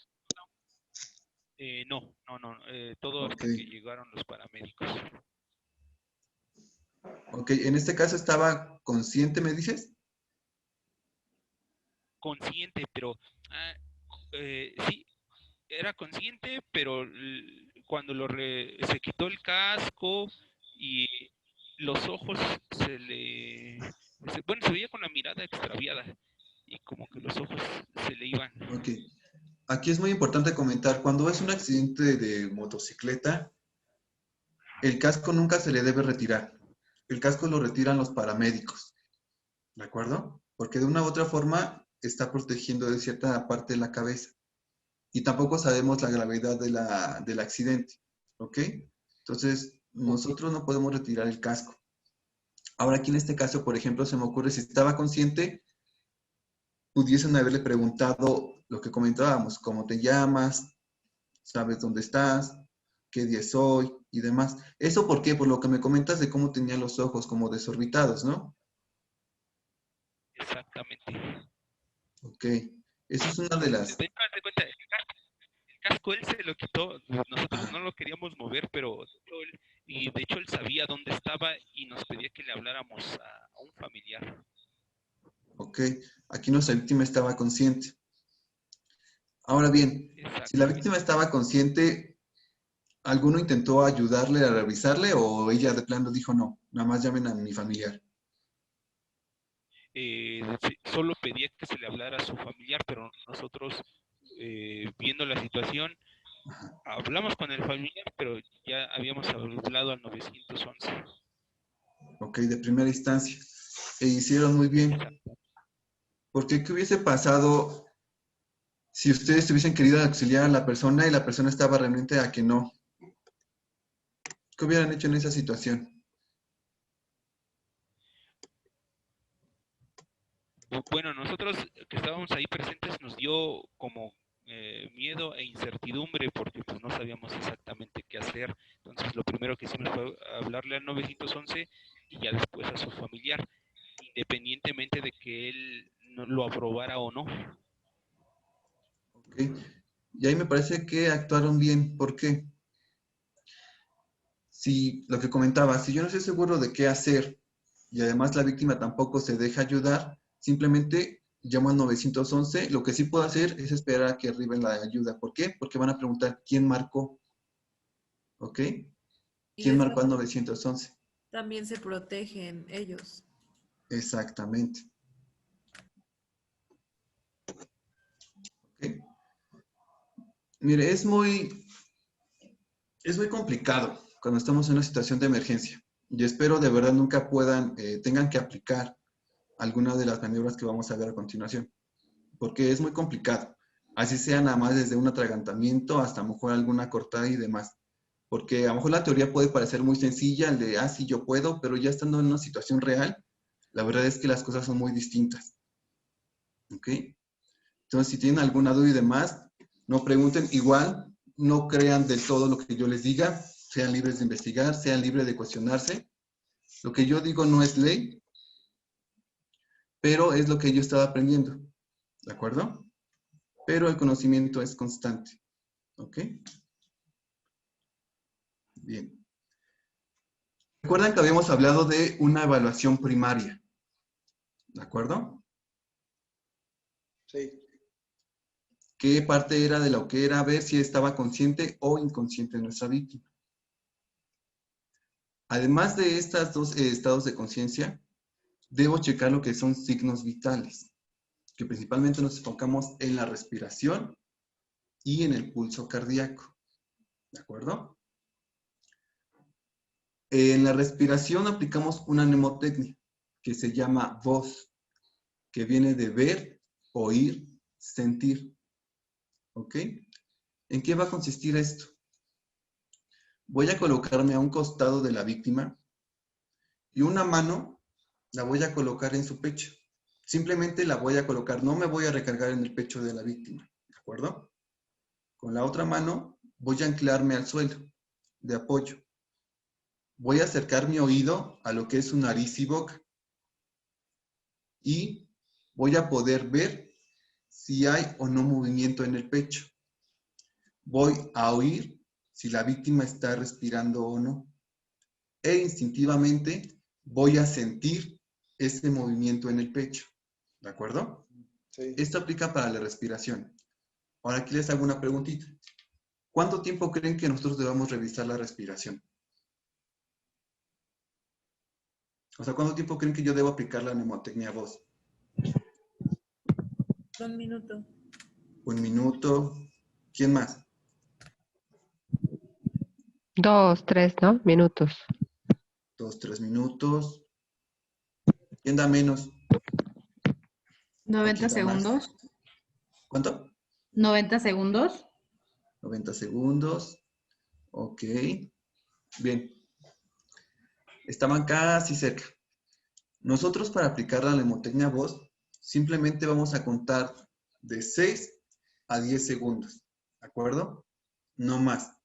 no, todo hasta que llegaron los paramédicos. Ok, en este caso estaba consciente, ¿me dices? Consciente, pero sí, era consciente, pero cuando se quitó el casco y los ojos se veía con la mirada extraviada y como que los ojos se le iban. Ok. Aquí es muy importante comentar, cuando es un accidente de motocicleta, el casco nunca se le debe retirar. El casco lo retiran los paramédicos. ¿De acuerdo? Porque de una u otra forma está protegiendo de cierta parte de la cabeza. y tampoco sabemos la gravedad del accidente, ¿ok? Entonces, nosotros no podemos retirar el casco. Ahora aquí en este caso, por ejemplo, se me ocurre si estaba consciente, pudiesen haberle preguntado lo que comentábamos, cómo te llamas, sabes dónde estás, qué día es hoy y demás. ¿Eso por qué? Por lo que me comentas de cómo tenía los ojos como desorbitados, ¿no? Exactamente. Ok. Eso es una de las... De hecho, haz de cuenta, el casco él se lo quitó, nosotros no lo queríamos mover, pero de hecho él sabía dónde estaba y nos pedía que le habláramos a un familiar. Ok. Aquí nuestra víctima estaba consciente. Ahora bien, si la víctima estaba consciente, ¿alguno intentó ayudarle a revisarle o ella de plano dijo no, nada más llamen a mi familiar? Solo pedía que se le hablara a su familiar, pero nosotros, viendo la situación, hablamos con el familiar, pero ya habíamos hablado al 911. Ok, de primera instancia. E hicieron muy bien. Porque ¿qué hubiese pasado si ustedes hubiesen querido auxiliar a la persona y la persona estaba realmente a que no? ¿Qué hubieran hecho en esa situación? Bueno, nosotros que estábamos ahí presentes nos dio como miedo e incertidumbre porque pues no sabíamos exactamente qué hacer. Entonces lo primero que hicimos fue hablarle al 911 y ya después a su familiar, independientemente de que él no lo aprobara o no. Ok. Y ahí me parece que actuaron bien. ¿Por qué? Si lo que comentaba, si yo no estoy seguro de qué hacer y además la víctima tampoco se deja ayudar, simplemente llamo al 911. Lo que sí puedo hacer es esperar a que arriben la ayuda. ¿Por qué? Porque van a preguntar quién marcó. ¿Ok? ¿Quién marcó al 911? También se protegen ellos. Exactamente. ¿Ok? Mire, es muy complicado cuando estamos en una situación de emergencia. Y espero de verdad nunca tengan que aplicar alguna de las maniobras que vamos a ver a continuación. Porque es muy complicado. Así sea nada más desde un atragantamiento hasta a lo mejor alguna cortada y demás. Porque a lo mejor la teoría puede parecer muy sencilla, el de, sí, yo puedo, pero ya estando en una situación real, la verdad es que las cosas son muy distintas. ¿Ok? Entonces, si tienen alguna duda y demás, no pregunten. Igual, no crean del todo lo que yo les diga. Sean libres de investigar, sean libres de cuestionarse. Lo que yo digo no es ley, pero es lo que yo estaba aprendiendo. ¿De acuerdo? Pero el conocimiento es constante. ¿Ok? Bien. Recuerdan que habíamos hablado de una evaluación primaria. ¿De acuerdo? Sí. ¿Qué parte era de lo que era ver si estaba consciente o inconsciente nuestra víctima? Además de estos dos estados de conciencia, debo checar lo que son signos vitales, que principalmente nos enfocamos en la respiración y en el pulso cardíaco. ¿De acuerdo? En la respiración aplicamos una mnemotecnia que se llama voz, que viene de ver, oír, sentir. ¿Ok? ¿En qué va a consistir esto? Voy a colocarme a un costado de la víctima y una mano la voy a colocar en su pecho. Simplemente la voy a colocar, no me voy a recargar en el pecho de la víctima. ¿De acuerdo? Con la otra mano voy a anclarme al suelo de apoyo. Voy a acercar mi oído a lo que es su nariz y boca. Y voy a poder ver si hay o no movimiento en el pecho. Voy a oír si la víctima está respirando o no. E instintivamente voy a sentir ese movimiento en el pecho. ¿De acuerdo? Sí. Esto aplica para la respiración. Ahora aquí les hago una preguntita. ¿Cuánto tiempo creen que nosotros debamos revisar la respiración? O sea, ¿cuánto tiempo creen que yo debo aplicar la mnemotecnia voz? 1 minuto. 1 minuto. ¿Quién más? 2, 3, ¿no? Minutos. 2, 3 minutos. ¿Quién da menos? 90 ¿Quién da más? segundos. ¿Cuánto? 90 segundos. 90 segundos. Ok. Bien. Estaban casi cerca. Nosotros para aplicar la mnemotecnia voz, simplemente vamos a contar de 6 a 10 segundos. ¿De acuerdo? No más.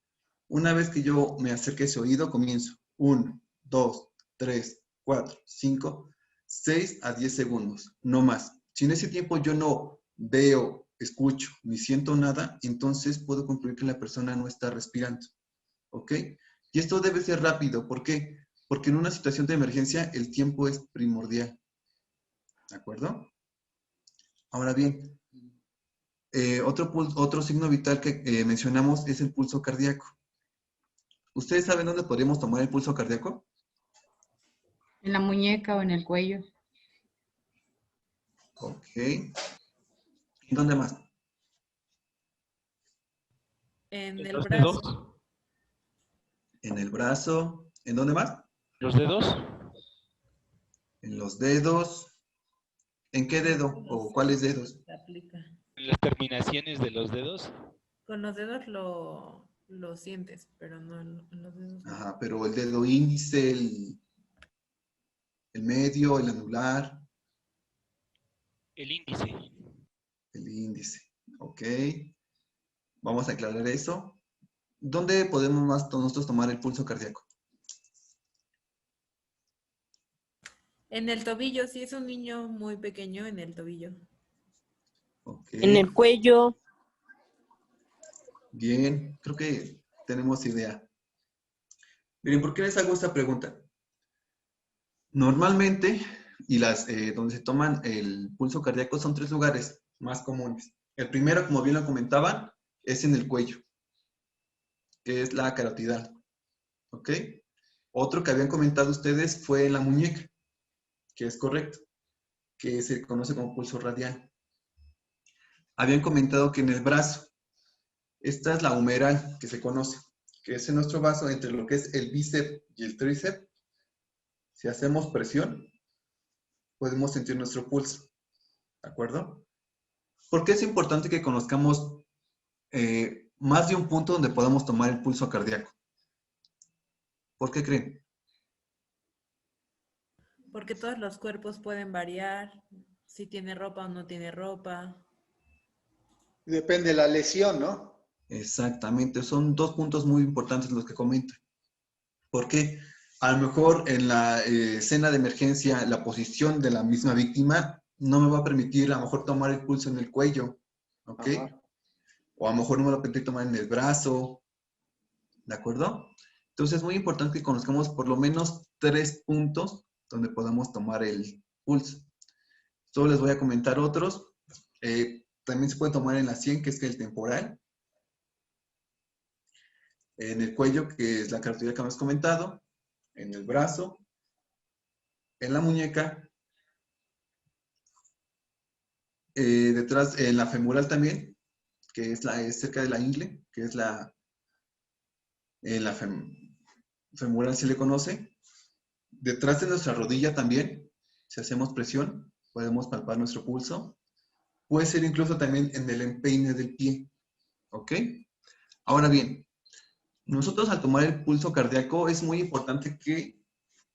Una vez que yo me acerque a ese oído, comienzo. 1, 2, 3, 4, 5, 6 a 10 segundos. No más. Si en ese tiempo yo no veo, escucho, ni siento nada, entonces puedo concluir que la persona no está respirando. ¿Ok? Y esto debe ser rápido. ¿Por qué? Porque en una situación de emergencia el tiempo es primordial. ¿De acuerdo? Ahora bien, otro signo vital que mencionamos es el pulso cardíaco. ¿Ustedes saben dónde podríamos tomar el pulso cardíaco? En la muñeca o en el cuello. Ok. ¿Y dónde más? En el los brazo. dedos. En el brazo. ¿En dónde más? Los dedos. En los dedos. ¿En qué dedo? ¿O cuáles dedos? Se aplica. Las terminaciones de los dedos. Con los dedos lo sientes, pero no en los dedos. Ajá, pero el dedo índice, el medio, el anular. El índice. El índice. Ok. Vamos a aclarar eso. ¿Dónde podemos más nosotros tomar el pulso cardíaco? En el tobillo, si es un niño muy pequeño, en el tobillo. Okay. En el cuello. Bien, creo que tenemos idea. Miren, ¿por qué les hago esta pregunta? Normalmente, y donde se toman el pulso cardíaco son 3 lugares más comunes. El primero, como bien lo comentaban, es en el cuello, que es la carotidaria. ¿Ok? Otro que habían comentado ustedes fue en la muñeca, que es correcto, que se conoce como pulso radial. Habían comentado que en el brazo, esta es la humeral que se conoce, que es en nuestro brazo entre lo que es el bíceps y el tríceps. Si hacemos presión, podemos sentir nuestro pulso. ¿De acuerdo? ¿Por qué es importante que conozcamos más de un punto donde podamos tomar el pulso cardíaco? ¿Por qué creen? Porque todos los cuerpos pueden variar, si tiene ropa o no tiene ropa. Depende de la lesión, ¿no? Exactamente, son 2 puntos muy importantes los que comentan. ¿Por qué? A lo mejor en la escena de emergencia, la posición de la misma víctima no me va a permitir a lo mejor tomar el pulso en el cuello, ¿ok? Ajá. O a lo mejor no me va a permitir tomar en el brazo, ¿de acuerdo? Entonces es muy importante que conozcamos por lo menos 3 puntos donde podamos tomar el pulso. Solo les voy a comentar otros. También se puede tomar en la sien, que es el temporal. En el cuello, que es la carotidaria que hemos comentado. En el brazo. En la muñeca. Detrás, en la femoral también, que es cerca de la ingle, que es femoral se le conoce. Detrás de nuestra rodilla también, si hacemos presión, podemos palpar nuestro pulso. Puede ser incluso también en el empeine del pie. ¿Ok? Ahora bien, nosotros al tomar el pulso cardíaco es muy importante que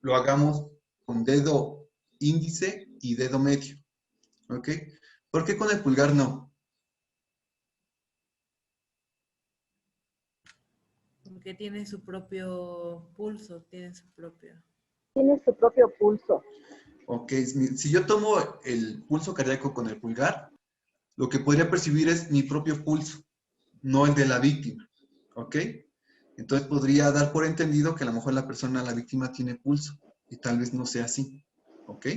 lo hagamos con dedo índice y dedo medio. ¿Ok? ¿Por qué con el pulgar no? Porque tiene su propio pulso, tiene su propio pulso. Ok, si yo tomo el pulso cardíaco con el pulgar, lo que podría percibir es mi propio pulso, no el de la víctima. ¿Ok? Entonces podría dar por entendido que a lo mejor la víctima tiene pulso, y tal vez no sea así. ¿Ok?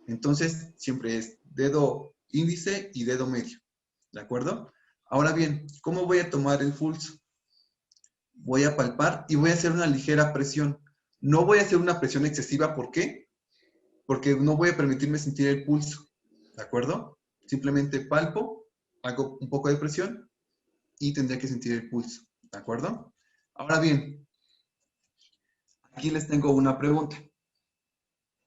Entonces siempre es dedo índice y dedo medio. ¿De acuerdo? Ahora bien, ¿cómo voy a tomar el pulso? Voy a palpar y voy a hacer una ligera presión. No voy a hacer una presión excesiva, ¿por qué? Porque no voy a permitirme sentir el pulso. ¿De acuerdo? Simplemente palpo, hago un poco de presión y tendría que sentir el pulso. ¿De acuerdo? Ahora bien, aquí les tengo una pregunta.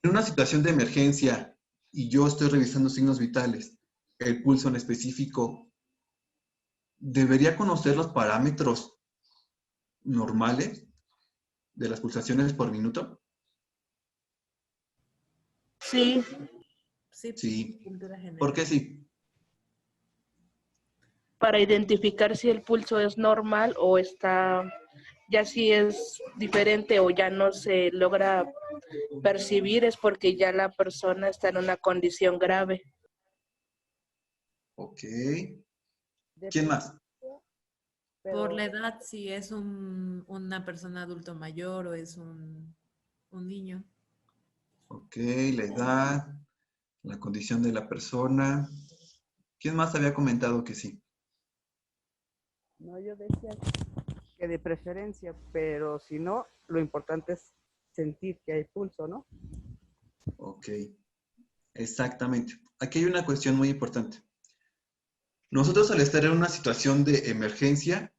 En una situación de emergencia y yo estoy revisando signos vitales, el pulso en específico, debería conocer los parámetros normales de las pulsaciones por minuto. Sí. Sí. Cultura general. ¿Por qué sí? Para identificar si el pulso es normal o está, ya si es diferente o ya no se logra percibir, es porque ya la persona está en una condición grave. Ok. ¿Quién más? Por la edad, si es una persona adulto mayor o es un niño. Ok, la edad, la condición de la persona. ¿Quién más había comentado que sí? No, yo decía que de preferencia, pero si no, lo importante es sentir que hay pulso, ¿no? Ok, exactamente. Aquí hay una cuestión muy importante. Nosotros al estar en una situación de emergencia,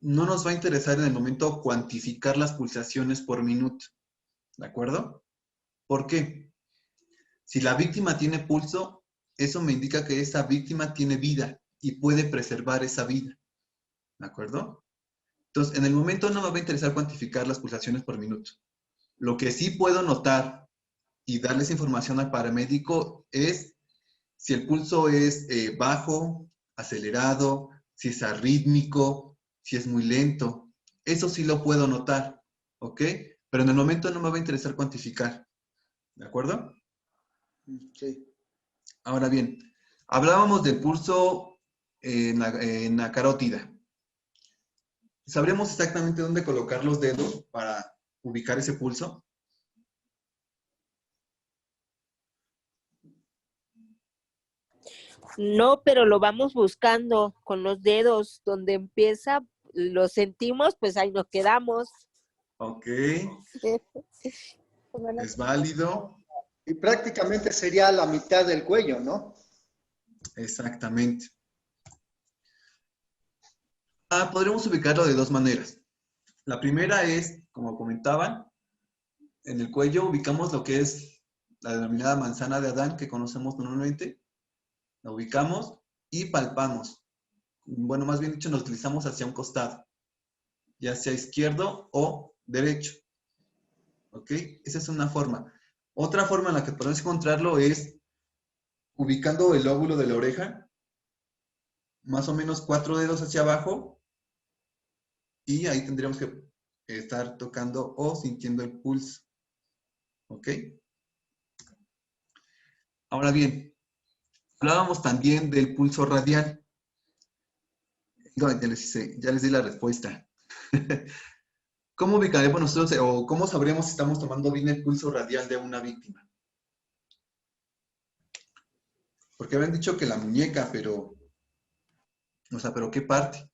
no nos va a interesar en el momento cuantificar las pulsaciones por minuto. ¿De acuerdo? ¿Por qué? Si la víctima tiene pulso, eso me indica que esa víctima tiene vida y puede preservar esa vida. ¿De acuerdo? Entonces, en el momento no me va a interesar cuantificar las pulsaciones por minuto. Lo que sí puedo notar y darles información al paramédico es si el pulso es bajo, acelerado, si es arrítmico, si es muy lento. Eso sí lo puedo notar, ¿ok? Pero en el momento no me va a interesar cuantificar. ¿De acuerdo? Sí. Ahora bien, hablábamos del pulso en la carótida. ¿Sabremos exactamente dónde colocar los dedos para ubicar ese pulso? No, pero lo vamos buscando con los dedos. Donde empieza, lo sentimos, pues ahí nos quedamos. Ok. Es válido. Y prácticamente sería la mitad del cuello, ¿no? Exactamente. Podremos ubicarlo de dos maneras. La primera es, como comentaban, en el cuello ubicamos lo que es la denominada manzana de Adán que conocemos normalmente. La ubicamos y palpamos. Bueno, más bien dicho, nos utilizamos hacia un costado, ya sea izquierdo o derecho. ¿Ok? Esa es una forma. Otra forma en la que podemos encontrarlo es ubicando el lóbulo de la oreja, más o menos 4 dedos hacia abajo, y ahí tendríamos que estar tocando o sintiendo el pulso. ¿Ok? Ahora bien, hablábamos también del pulso radial. No, ya les di la respuesta. ¿Cómo ubicaremos nosotros o cómo sabremos si estamos tomando bien el pulso radial de una víctima? Porque habían dicho que la muñeca, pero... O sea, ¿pero qué parte?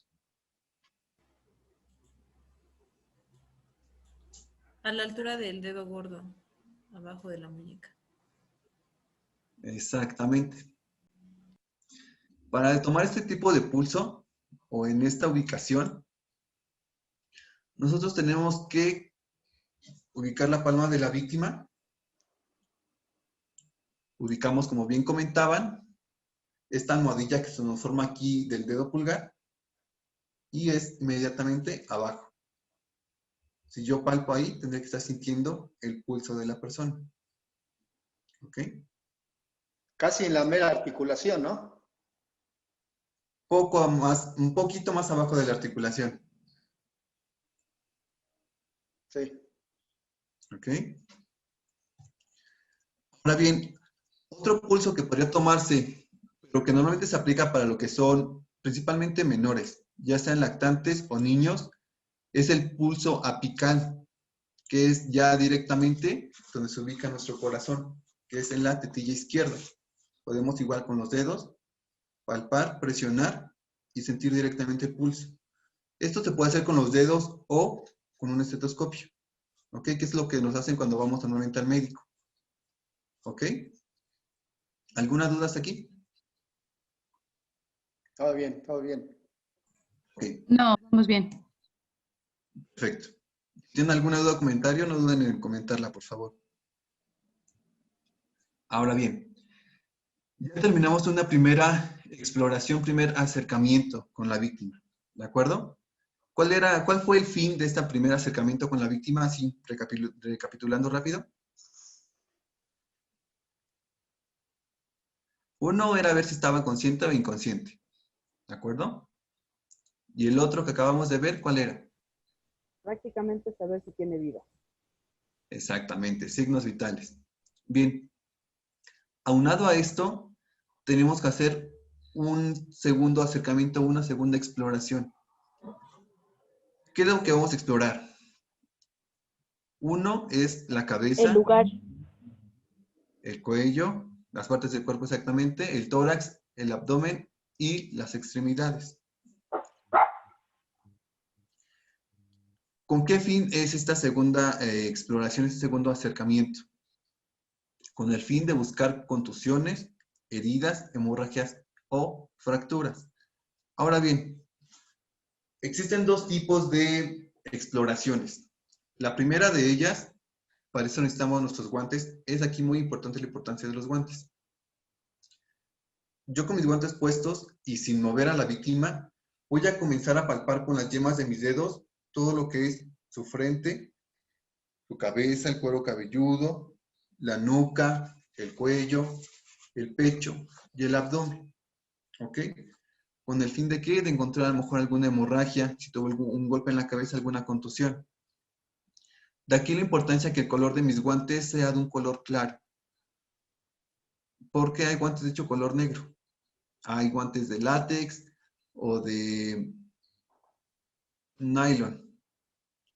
A la altura del dedo gordo, abajo de la muñeca. Exactamente. Para tomar este tipo de pulso, o en esta ubicación, nosotros tenemos que ubicar la palma de la víctima. Ubicamos, como bien comentaban, esta almohadilla que se nos forma aquí del dedo pulgar y es inmediatamente abajo. Si yo palpo ahí, tendré que estar sintiendo el pulso de la persona. ¿Ok? Casi en la mera articulación, ¿no? Un poquito más abajo de la articulación. Sí. ¿Ok? Ahora bien, otro pulso que podría tomarse, pero que normalmente se aplica para lo que son principalmente menores, ya sean lactantes o niños, es el pulso apical, que es ya directamente donde se ubica nuestro corazón, que es en la tetilla izquierda. Podemos igual con los dedos palpar, presionar y sentir directamente el pulso. Esto se puede hacer con los dedos o con un estetoscopio. ¿Ok? Que es lo que nos hacen cuando vamos normalmente al médico. ¿Ok? ¿Alguna duda hasta aquí? Todo bien, todo bien. Okay. No, vamos bien. Perfecto. Si tienen alguna duda o comentario, no duden en comentarla, por favor. Ahora bien, ya terminamos una primera exploración, primer acercamiento con la víctima, ¿de acuerdo? ¿Cuál fue el fin de este primer acercamiento con la víctima? Así, recapitulando rápido. Uno era ver si estaba consciente o inconsciente, ¿de acuerdo? Y el otro que acabamos de ver, ¿cuál era? Prácticamente saber si tiene vida. Exactamente, signos vitales. Bien, aunado a esto, tenemos que hacer un segundo acercamiento, una segunda exploración. ¿Qué es lo que vamos a explorar? Uno es la cabeza, El lugar. el cuello, las partes del cuerpo exactamente, el tórax, el abdomen y las extremidades. ¿Con qué fin es esta segunda exploración, este segundo acercamiento? Con el fin de buscar contusiones, heridas, hemorragias o fracturas. Ahora bien, existen dos tipos de exploraciones. La primera de ellas, para eso necesitamos nuestros guantes, es aquí muy importante la importancia de los guantes. Yo con mis guantes puestos y sin mover a la víctima, voy a comenzar a palpar con las yemas de mis dedos todo lo que es su frente, su cabeza, el cuero cabelludo, la nuca, el cuello, el pecho y el abdomen. ¿Ok? ¿Con el fin de qué? De encontrar a lo mejor alguna hemorragia, si tuvo un golpe en la cabeza, alguna contusión. De aquí la importancia que el color de mis guantes sea de un color claro. ¿Por qué hay guantes de hecho color negro? Hay guantes de látex o de nylon.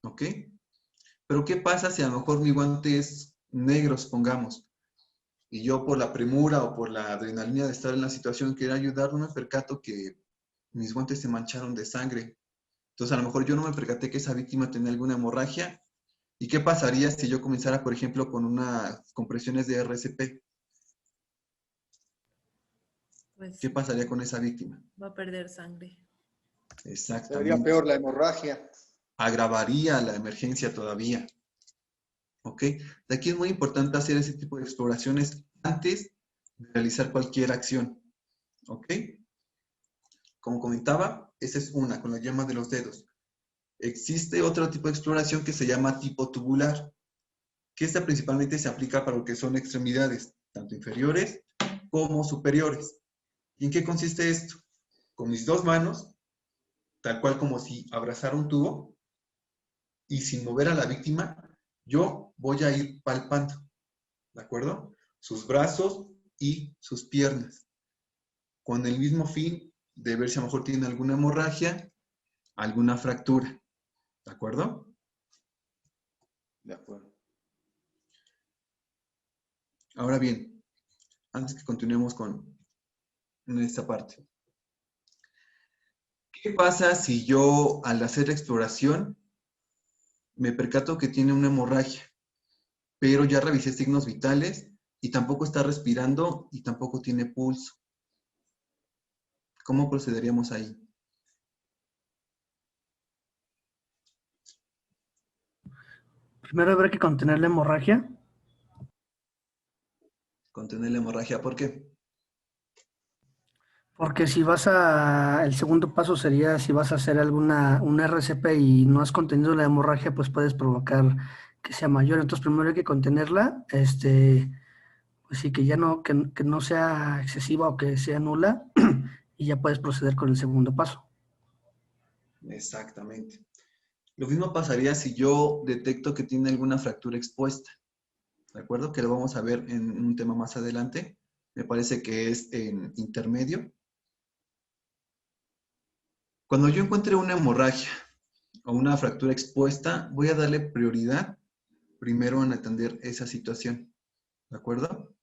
¿Ok? Pero ¿qué pasa si a lo mejor mi guante es negro, supongamos? Y yo por la premura o por la adrenalina de estar en la situación quiero ayudar, no me percato que mis guantes se mancharon de sangre. Entonces a lo mejor yo no me percaté que esa víctima tenía alguna hemorragia. ¿Y qué pasaría si yo comenzara, por ejemplo, con unas compresiones de RCP? Pues ¿Qué pasaría con esa víctima? va a perder sangre. Exactamente. Sería peor la hemorragia. Agravaría la emergencia todavía. ¿Ok? De aquí es muy importante hacer ese tipo de exploraciones antes de realizar cualquier acción. ¿Ok? Como comentaba, esa es una, con la yema de los dedos. Existe otro tipo de exploración que se llama tipo tubular, que esta principalmente se aplica para lo que son extremidades, tanto inferiores como superiores. ¿Y en qué consiste esto? Con mis dos manos, tal cual como si abrazara un tubo, y sin mover a la víctima, yo voy a ir palpando, ¿de acuerdo? Sus brazos y sus piernas, con el mismo fin de ver si a lo mejor tiene alguna hemorragia, alguna fractura, ¿de acuerdo? De acuerdo. Ahora bien, antes que continuemos con esta parte. ¿Qué pasa si yo al hacer la exploración me percato que tiene una hemorragia, pero ya revisé signos vitales y tampoco está respirando y tampoco tiene pulso? ¿Cómo procederíamos ahí? Primero habrá que contener la hemorragia. Contener la hemorragia, ¿por qué? Porque si vas el segundo paso sería si vas a hacer un RCP y no has contenido la hemorragia, pues puedes provocar que sea mayor. Entonces primero hay que contenerla, pues sí, que ya no, que no sea excesiva o que sea nula, y ya puedes proceder con el segundo paso. Exactamente. Lo mismo pasaría si yo detecto que tiene alguna fractura expuesta, ¿de acuerdo? Que lo vamos a ver en un tema más adelante. Me parece que es en intermedio. Cuando yo encuentre una hemorragia o una fractura expuesta, voy a darle prioridad primero en atender esa situación, ¿de acuerdo?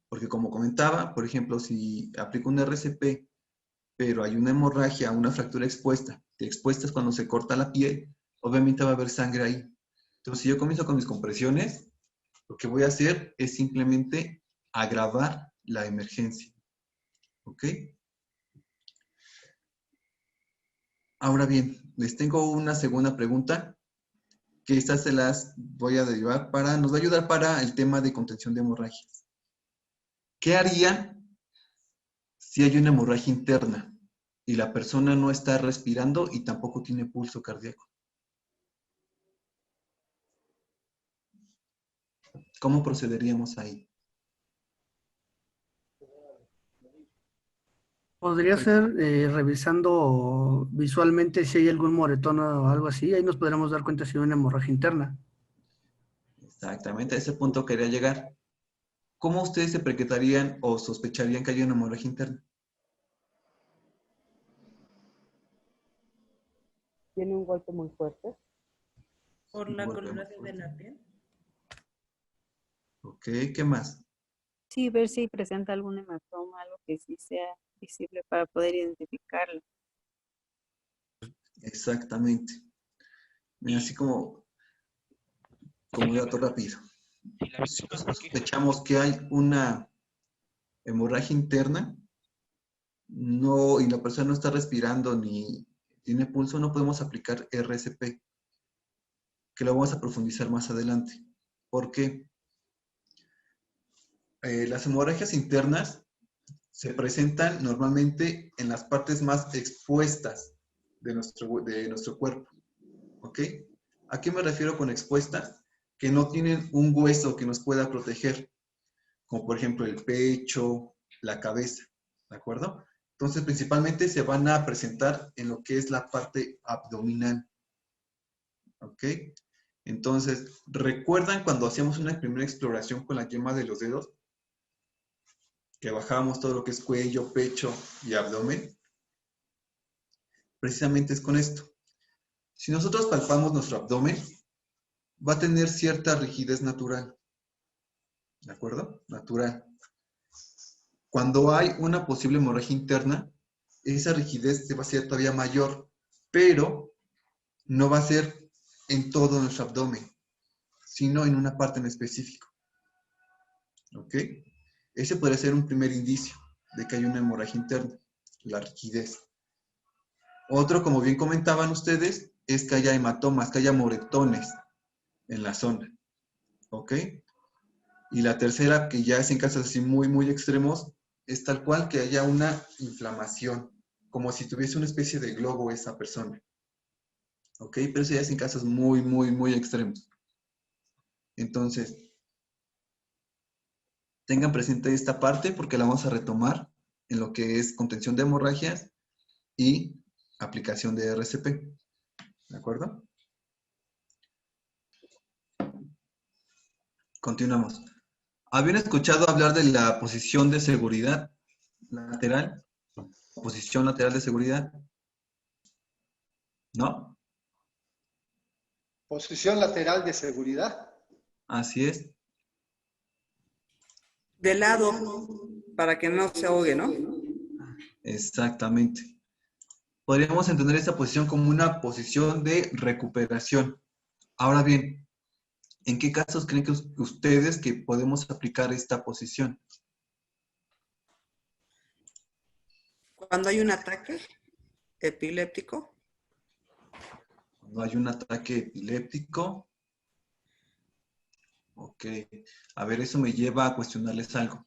Porque como comentaba, por ejemplo, si aplico un RCP, pero hay una hemorragia, una fractura expuesta, que expuesta es cuando se corta la piel, obviamente va a haber sangre ahí. Entonces, si yo comienzo con mis compresiones, lo que voy a hacer es simplemente agravar la emergencia. ¿Ok? Ahora bien, les tengo una segunda pregunta, que estas se las voy a derivar nos va a ayudar para el tema de contención de hemorragias. ¿Qué haría si hay una hemorragia interna y la persona no está respirando y tampoco tiene pulso cardíaco? ¿Cómo procederíamos ahí? Podría ser revisando visualmente si hay algún moretón o algo así. Ahí nos podremos dar cuenta si hay una hemorragia interna. Exactamente, a ese punto quería llegar. ¿Cómo ustedes se percatarían o sospecharían que hay una hemorragia interna? ¿Tiene un golpe muy fuerte? Por la coloración de la piel. Ok, ¿qué más? Sí, ver si presenta algún hematoma, algo que sí sea visible para poder identificarlo. Exactamente. Mira, así como dato rápido. Si nosotros sospechamos que hay una hemorragia interna, no, y la persona no está respirando ni tiene pulso, no podemos aplicar RCP, que lo vamos a profundizar más adelante. ¿Por qué? Las hemorragias internas se presentan normalmente en las partes más expuestas de nuestro cuerpo. ¿Ok? ¿A qué me refiero con expuestas? Que no tienen un hueso que nos pueda proteger, como por ejemplo el pecho, la cabeza, ¿de acuerdo? Entonces, principalmente se van a presentar en lo que es la parte abdominal. ¿Ok? Entonces, ¿recuerdan cuando hacíamos una primera exploración con la yema de los dedos? Que bajábamos todo lo que es cuello, pecho y abdomen. Precisamente es con esto. Si nosotros palpamos nuestro abdomen, va a tener cierta rigidez natural. ¿De acuerdo? Natural. Cuando hay una posible hemorragia interna, esa rigidez va a ser todavía mayor, pero no va a ser en todo nuestro abdomen, sino en una parte en específico. ¿Ok? Ese podría ser un primer indicio de que hay una hemorragia interna, la rigidez. Otro, como bien comentaban ustedes, es que haya hematomas, que haya moretones en la zona. ¿Ok? Y la tercera, que ya es en casos así muy, muy extremos, es tal cual que haya una inflamación, como si tuviese una especie de globo esa persona. ¿Ok? Pero eso ya es en casos muy, muy, muy extremos. Entonces, tengan presente esta parte porque la vamos a retomar en lo que es contención de hemorragias y aplicación de RCP. ¿De acuerdo? Continuamos. ¿Habían escuchado hablar de la posición de seguridad lateral? ¿Posición lateral de seguridad? ¿No? Posición lateral de seguridad. Así es. De lado, para que no se ahogue, ¿no? Exactamente. Podríamos entender esta posición como una posición de recuperación. Ahora bien, ¿en qué casos creen que ustedes que podemos aplicar esta posición? Cuando hay un ataque epiléptico. Cuando hay un ataque epiléptico. Ok. A ver, eso me lleva a cuestionarles algo.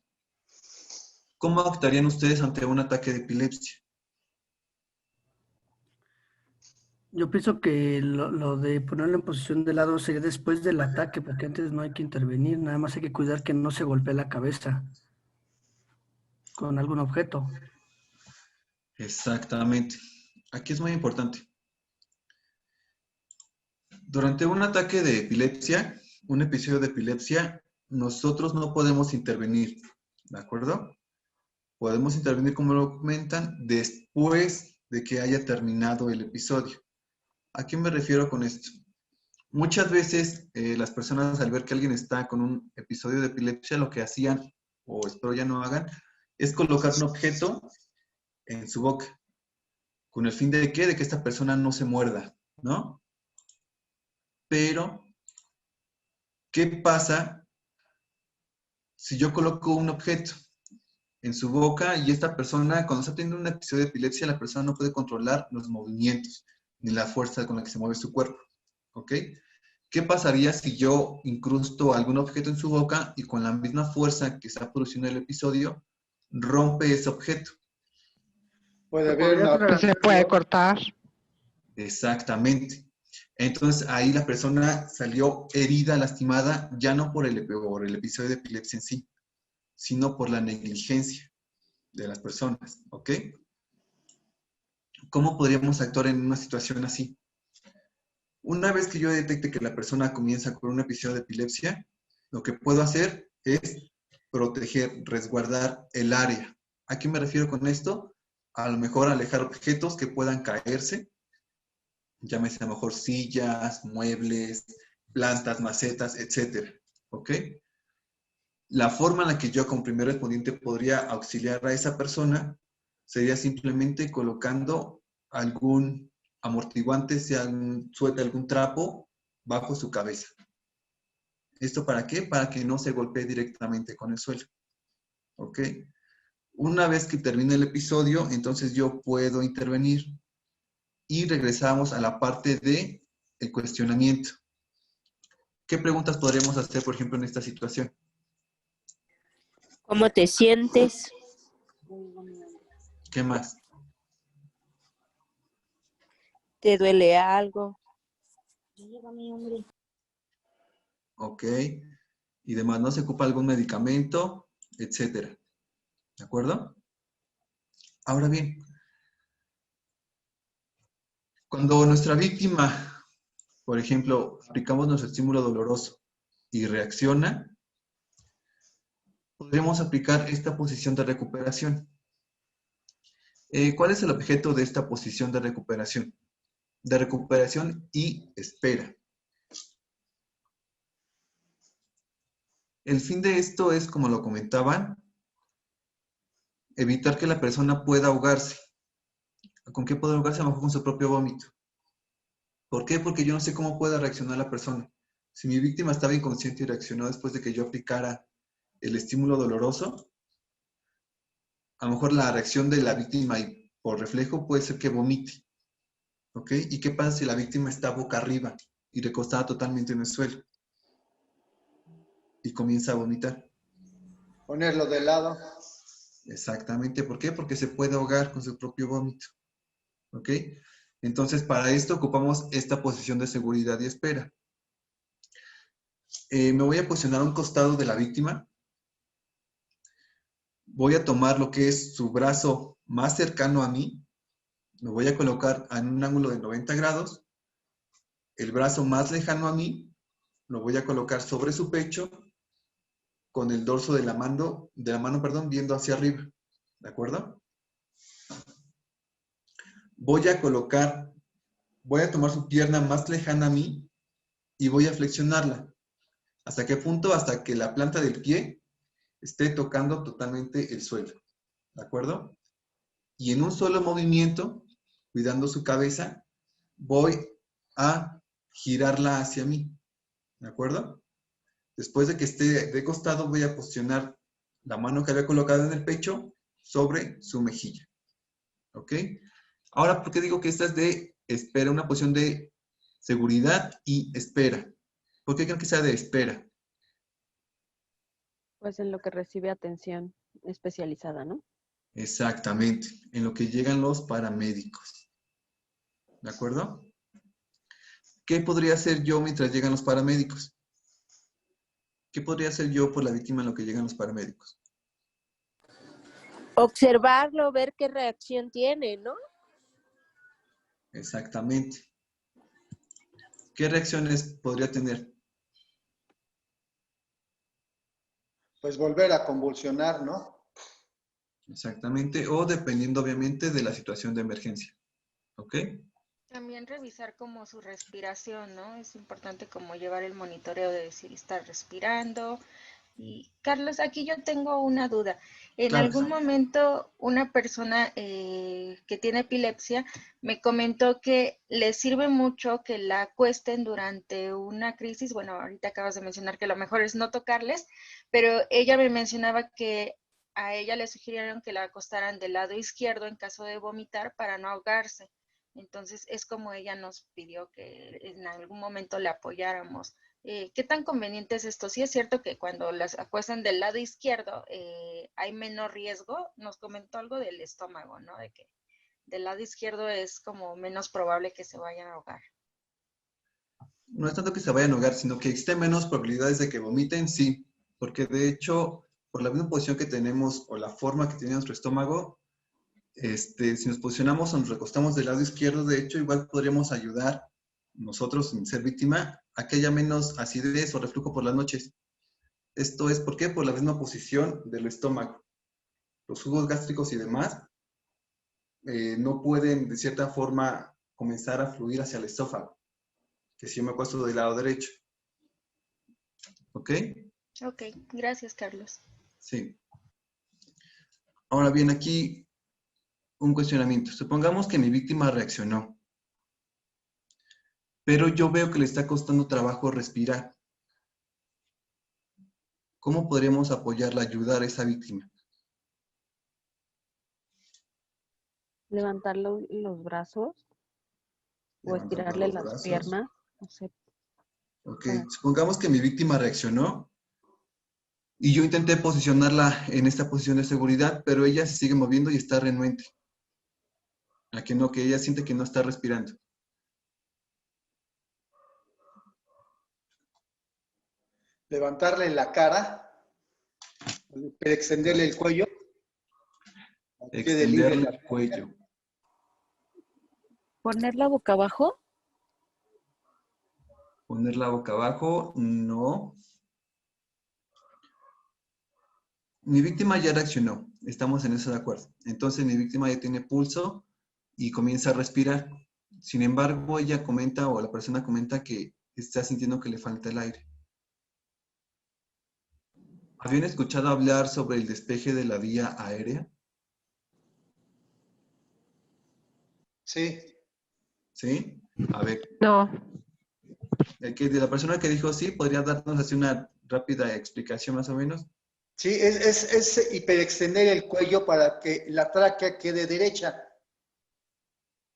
¿Cómo actuarían ustedes ante un ataque de epilepsia? Yo pienso que lo de ponerlo en posición de lado sería después del ataque, porque antes no hay que intervenir, nada más hay que cuidar que no se golpee la cabeza con algún objeto. Exactamente. Aquí es muy importante. Durante un ataque de epilepsia, un episodio de epilepsia, nosotros no podemos intervenir, ¿de acuerdo? Podemos intervenir, como lo comentan, después de que haya terminado el episodio. ¿A qué me refiero con esto? Muchas veces las personas al ver que alguien está con un episodio de epilepsia, lo que hacían, o espero ya no hagan, es colocar un objeto en su boca. ¿Con el fin de qué? De que esta persona no se muerda, ¿no? Pero, ¿qué pasa si yo coloco un objeto en su boca y esta persona, cuando está teniendo un episodio de epilepsia, la persona no puede controlar los movimientos ni la fuerza con la que se mueve su cuerpo? ¿Ok? ¿Qué pasaría si yo incrusto algún objeto en su boca y con la misma fuerza que está produciendo el episodio, rompe ese objeto? Puede haber una... Pues se puede cortar. Exactamente. Entonces ahí la persona salió herida, lastimada, ya no por el episodio de epilepsia en sí, sino por la negligencia de las personas, ¿ok? ¿Cómo podríamos actuar en una situación así? Una vez que yo detecte que la persona comienza con un episodio de epilepsia, lo que puedo hacer es proteger, resguardar el área. ¿A qué me refiero con esto? A lo mejor alejar objetos que puedan caerse, llámese a lo mejor sillas, muebles, plantas, macetas, etcétera, ¿ok? La forma en la que yo como primer respondiente podría auxiliar a esa persona sería simplemente colocando algún amortiguante, sea un suéter, algún trapo, bajo su cabeza. ¿Esto para qué? Para que no se golpee directamente con el suelo. ¿Ok? Una vez que termine el episodio, entonces yo puedo intervenir y regresamos a la parte de el cuestionamiento. ¿Qué preguntas podríamos hacer, por ejemplo, en esta situación? ¿Cómo te sientes? ¿Qué más? ¿Te duele algo? Ok. Y demás, ¿no se ocupa algún medicamento? Etcétera. ¿De acuerdo? Ahora bien, cuando nuestra víctima, por ejemplo, aplicamos nuestro estímulo doloroso y reacciona, podremos aplicar esta posición de recuperación. ¿Cuál es el objeto de esta posición de recuperación? De recuperación y espera. El fin de esto es, como lo comentaban, evitar que la persona pueda ahogarse. ¿Con qué puede ahogarse? A lo mejor con su propio vómito. ¿Por qué? Porque yo no sé cómo pueda reaccionar la persona. Si mi víctima estaba inconsciente y reaccionó después de que yo aplicara el estímulo doloroso, a lo mejor la reacción de la víctima y por reflejo puede ser que vomite. ¿Ok? ¿Y qué pasa si la víctima está boca arriba y recostada totalmente en el suelo? Y comienza a vomitar. Ponerlo de lado. Exactamente. ¿Por qué? Porque se puede ahogar con su propio vómito. ¿Ok? Entonces, para esto ocupamos esta posición de seguridad y espera. Me voy a posicionar a un costado de la víctima. Voy a tomar lo que es su brazo más cercano a mí. Lo voy a colocar en un ángulo de 90 grados. El brazo más lejano a mí lo voy a colocar sobre su pecho con el dorso de la mano, viendo hacia arriba. ¿De acuerdo? Voy a tomar su pierna más lejana a mí y voy a flexionarla. ¿Hasta qué punto? Hasta que la planta del pie esté tocando totalmente el suelo. ¿De acuerdo? Y en un solo movimiento, cuidando su cabeza, voy a girarla hacia mí. ¿De acuerdo? Después de que esté de costado, voy a posicionar la mano que había colocado en el pecho sobre su mejilla. ¿Ok? Ahora, ¿por qué digo que esta es de espera? Una posición de seguridad y espera. ¿Por qué creo que sea de espera? Pues en lo que recibe atención especializada, ¿no? Exactamente, en lo que llegan los paramédicos. ¿De acuerdo? ¿Qué podría hacer yo mientras llegan los paramédicos? ¿Qué podría hacer yo por la víctima en lo que llegan los paramédicos? Observarlo, ver qué reacción tiene, ¿no? Exactamente. ¿Qué reacciones podría tener? Pues volver a convulsionar, ¿no? Exactamente, o dependiendo obviamente de la situación de emergencia. ¿Ok? También revisar como su respiración, ¿no? Es importante como llevar el monitoreo de si está respirando. Y Carlos, aquí yo tengo una duda. En Claro. algún momento una persona que tiene epilepsia me comentó que le sirve mucho que la acuesten durante una crisis. Bueno, ahorita acabas de mencionar que lo mejor es no tocarles, pero ella me mencionaba que a ella le sugirieron que la acostaran del lado izquierdo en caso de vomitar para no ahogarse. Entonces es como ella nos pidió que en algún momento le apoyáramos. ¿Qué tan conveniente es esto? Sí es cierto que cuando las acuestan del lado izquierdo hay menos riesgo. Nos comentó algo del estómago, ¿no? De que del lado izquierdo es como menos probable que se vayan a ahogar. No es tanto que se vayan a ahogar, sino que existen menos probabilidades de que vomiten, sí. Porque de hecho, por la misma posición que tenemos o la forma que tiene nuestro estómago, si nos posicionamos o nos recostamos del lado izquierdo, de hecho, igual podríamos ayudar nosotros, sin ser víctima, a que haya menos acidez o reflujo por las noches. Esto es, ¿por qué? Por la misma posición del estómago. Los jugos gástricos y demás no pueden, de cierta forma, comenzar a fluir hacia el esófago, que si yo me acuesto del lado derecho. ¿Ok? Ok, gracias, Carlos. Sí. Ahora bien, aquí un cuestionamiento. Supongamos que mi víctima reaccionó, pero yo veo que le está costando trabajo respirar. ¿Cómo podríamos apoyarla, ayudar a esa víctima? Levantar los brazos o Levantando estirarle los las brazos. piernas. No sé. Ok, supongamos que mi víctima reaccionó y yo intenté posicionarla en esta posición de seguridad, pero ella se sigue moviendo y está renuente. A que no, que ella siente que no está respirando. Levantarle la cara, extenderle el cuello. Extenderle el cuello. ¿Ponerla boca abajo? Ponerla boca abajo, no. Mi víctima ya reaccionó, estamos en eso de acuerdo. Entonces mi víctima ya tiene pulso y comienza a respirar. Sin embargo, ella comenta, o la persona comenta, que está sintiendo que le falta el aire. ¿Habían escuchado hablar sobre el despeje de la vía aérea? Sí. ¿Sí? A ver. No. De la persona que dijo sí, ¿podría darnos así una rápida explicación más o menos? Sí, es hiperextender el cuello para que la tráquea quede derecha.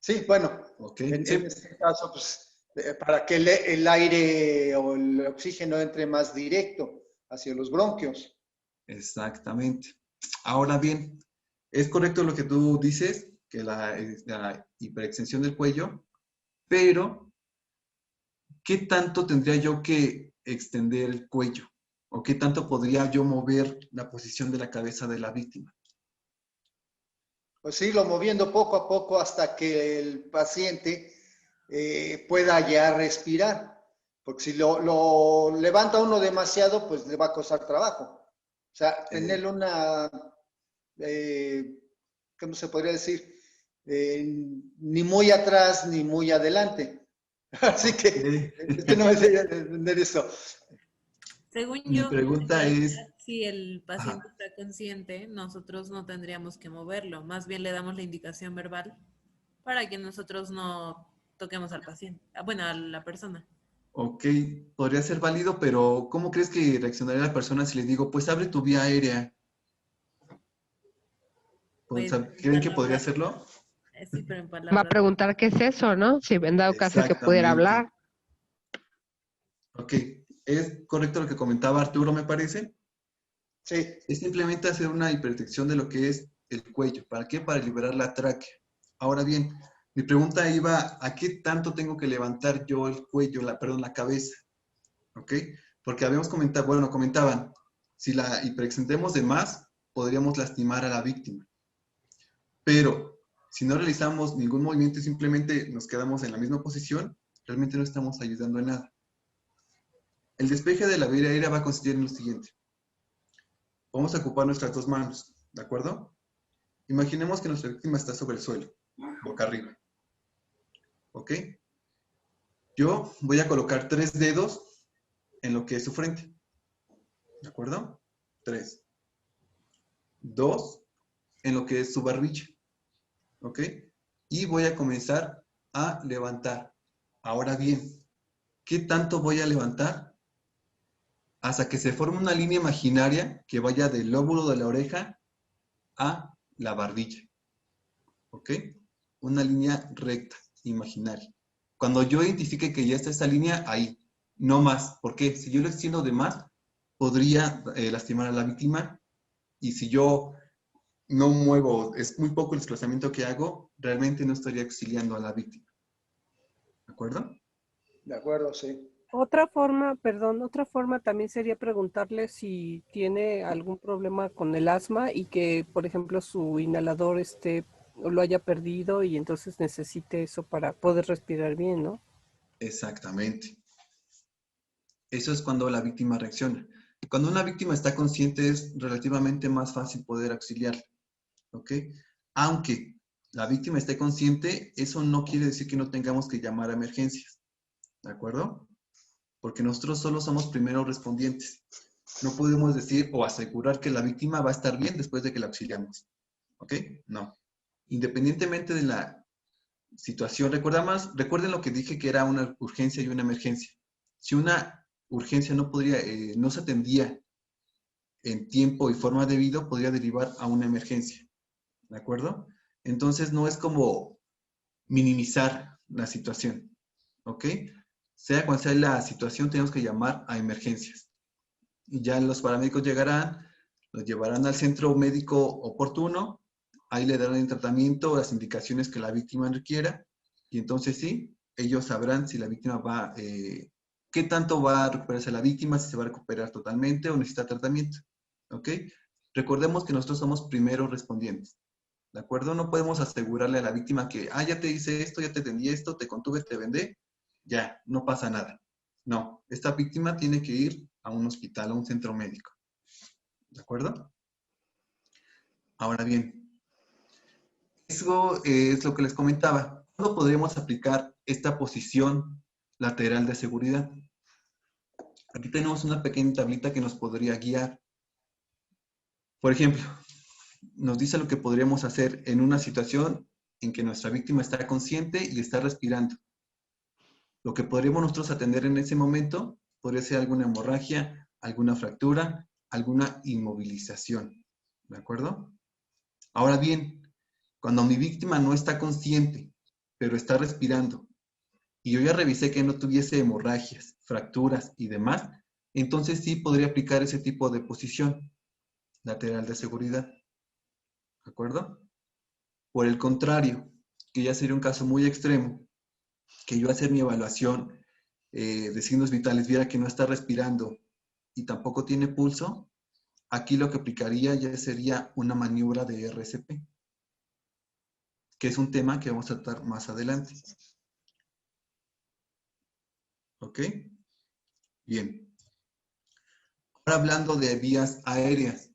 Sí, bueno, okay, en este caso, pues, para que el aire o el oxígeno entre más directo hacia los bronquios. Exactamente. Ahora bien, es correcto lo que tú dices, que la hiperextensión del cuello, pero ¿qué tanto tendría yo que extender el cuello? ¿O qué tanto podría yo mover la posición de la cabeza de la víctima? Pues irlo moviendo poco a poco hasta que el paciente pueda ya respirar. Porque si lo levanta uno demasiado, pues le va a costar trabajo. O sea, tener una, ¿cómo se podría decir? Ni muy atrás ni muy adelante. Así que no me sé entender eso. Según Mi yo, pregunta es... si el paciente está consciente, nosotros no tendríamos que moverlo. Más bien le damos la indicación verbal para que nosotros no toquemos al paciente, bueno, a la persona. Ok, podría ser válido, pero ¿cómo crees que reaccionaría la persona si le digo, pues abre tu vía aérea? Pues, ¿Creen que podría hacerlo? Sí, pero en Va a palabras. preguntar qué es eso, ¿no? Si en dado caso que pudiera hablar. Ok, ¿es correcto lo que comentaba Arturo, me parece? Sí. Es simplemente hacer una hipertensión de lo que es el cuello. ¿Para qué? Para liberar la tráquea. Ahora bien, mi pregunta iba, ¿a qué tanto tengo que levantar yo el cuello, la cabeza? ¿Ok? Porque habíamos comentado, bueno, comentaban, si la hiperextendemos de más, podríamos lastimar a la víctima. Pero si no realizamos ningún movimiento y simplemente nos quedamos en la misma posición, realmente no estamos ayudando en nada. El despeje de la vía aérea va a consistir en lo siguiente. Vamos a ocupar nuestras dos manos, ¿de acuerdo? Imaginemos que nuestra víctima está sobre el suelo, boca arriba. ¿Ok? Yo voy a colocar 3 dedos en lo que es su frente. ¿De acuerdo? 3. 2 en lo que es su barbilla. ¿Ok? Y voy a comenzar a levantar. Ahora bien, ¿qué tanto voy a levantar? Hasta que se forme una línea imaginaria que vaya del lóbulo de la oreja a la barbilla. ¿Ok? Una línea recta, imaginaria. Cuando yo identifique que ya está esa línea, ahí. No más. ¿Por qué? Si yo lo extiendo de más, podría lastimar a la víctima. Y si yo no muevo, es muy poco el desplazamiento que hago, realmente no estaría auxiliando a la víctima. ¿De acuerdo? De acuerdo, sí. Otra forma, perdón, otra forma también sería preguntarle si tiene algún problema con el asma y que, por ejemplo, su inhalador lo haya perdido y entonces necesite eso para poder respirar bien, ¿no? Exactamente. Eso es cuando la víctima reacciona. Cuando una víctima está consciente es relativamente más fácil poder auxiliarla, ¿ok? Aunque la víctima esté consciente, eso no quiere decir que no tengamos que llamar a emergencias, ¿de acuerdo? Porque nosotros solo somos primeros respondientes. No podemos decir o asegurar que la víctima va a estar bien después de que la auxiliamos, ¿ok? No. Independientemente de la situación, recuerden lo que dije que era una urgencia y una emergencia. Si una urgencia no se atendía en tiempo y forma debido, podría derivar a una emergencia, ¿de acuerdo? Entonces no es como minimizar la situación, ¿ok? Sea cual sea la situación, tenemos que llamar a emergencias. Y ya los paramédicos llegarán, los llevarán al centro médico oportuno, ahí le darán el tratamiento o las indicaciones que la víctima requiera, y entonces sí, ellos sabrán si la víctima qué tanto va a recuperarse la víctima, si se va a recuperar totalmente o necesita tratamiento, ¿ok? Recordemos que nosotros somos primeros respondientes, ¿de acuerdo? No podemos asegurarle a la víctima que, ya te hice esto, ya te atendí esto, te contuve, te vendé, ya, no pasa nada. No, esta víctima tiene que ir a un hospital, a un centro médico, ¿de acuerdo? Ahora bien, eso es lo que les comentaba. ¿Cuándo podríamos aplicar esta posición lateral de seguridad? Aquí tenemos una pequeña tablita que nos podría guiar. Por ejemplo, nos dice lo que podríamos hacer en una situación en que nuestra víctima está consciente y está respirando. Lo que podríamos nosotros atender en ese momento podría ser alguna hemorragia, alguna fractura, alguna inmovilización. ¿De acuerdo? Ahora bien, cuando mi víctima no está consciente, pero está respirando, y yo ya revisé que no tuviese hemorragias, fracturas y demás, entonces sí podría aplicar ese tipo de posición lateral de seguridad. ¿De acuerdo? Por el contrario, que ya sería un caso muy extremo, que yo hacer mi evaluación de signos vitales viera que no está respirando y tampoco tiene pulso, aquí lo que aplicaría ya sería una maniobra de RCP, que es un tema que vamos a tratar más adelante. ¿Ok? Bien. Ahora hablando de vías aéreas.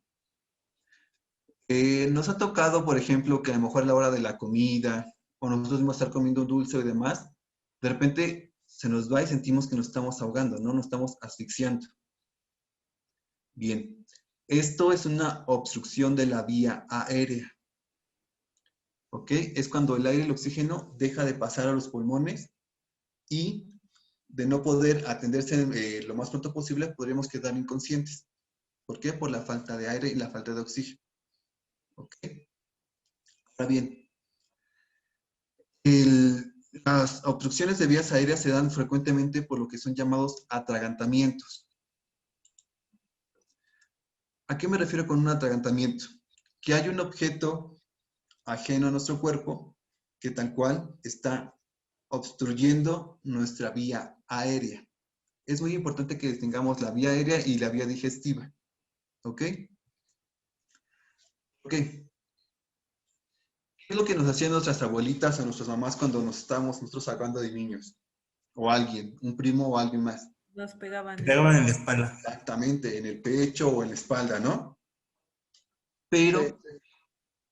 Nos ha tocado, por ejemplo, que a lo mejor a la hora de la comida, o nosotros vamos a estar comiendo un dulce y demás, de repente se nos va y sentimos que nos estamos ahogando, ¿no? Nos estamos asfixiando. Bien. Esto es una obstrucción de la vía aérea. ¿Ok? Es cuando el aire y el oxígeno deja de pasar a los pulmones y de no poder atenderse lo más pronto posible, podríamos quedar inconscientes. ¿Por qué? Por la falta de aire y la falta de oxígeno. ¿Ok? Ahora bien, las obstrucciones de vías aéreas se dan frecuentemente por lo que son llamados atragantamientos. ¿A qué me refiero con un atragantamiento? Que hay un objeto ajeno a nuestro cuerpo que tal cual está obstruyendo nuestra vía aérea. Es muy importante que distingamos la vía aérea y la vía digestiva. ¿Ok? Ok. ¿Qué es lo que nos hacían nuestras abuelitas o nuestras mamás cuando nos estábamos nosotros hablando de niños? O alguien, un primo o alguien más. Nos pegaban. Pegaban en la espalda. Exactamente, en el pecho o en la espalda, ¿no? Pero,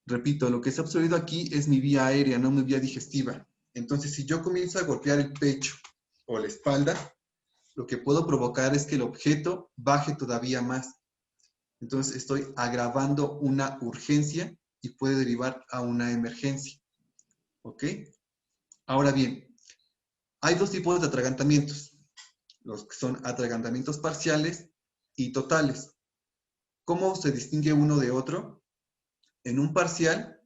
repito, lo que está obstruido aquí es mi vía aérea, no mi vía digestiva. Entonces, si yo comienzo a golpear el pecho o la espalda, lo que puedo provocar es que el objeto baje todavía más. Entonces, estoy agravando una urgencia y puede derivar a una emergencia. ¿Ok? Ahora bien, hay dos tipos de atragantamientos. Los que son atragantamientos parciales y totales. ¿Cómo se distingue uno de otro? En un parcial,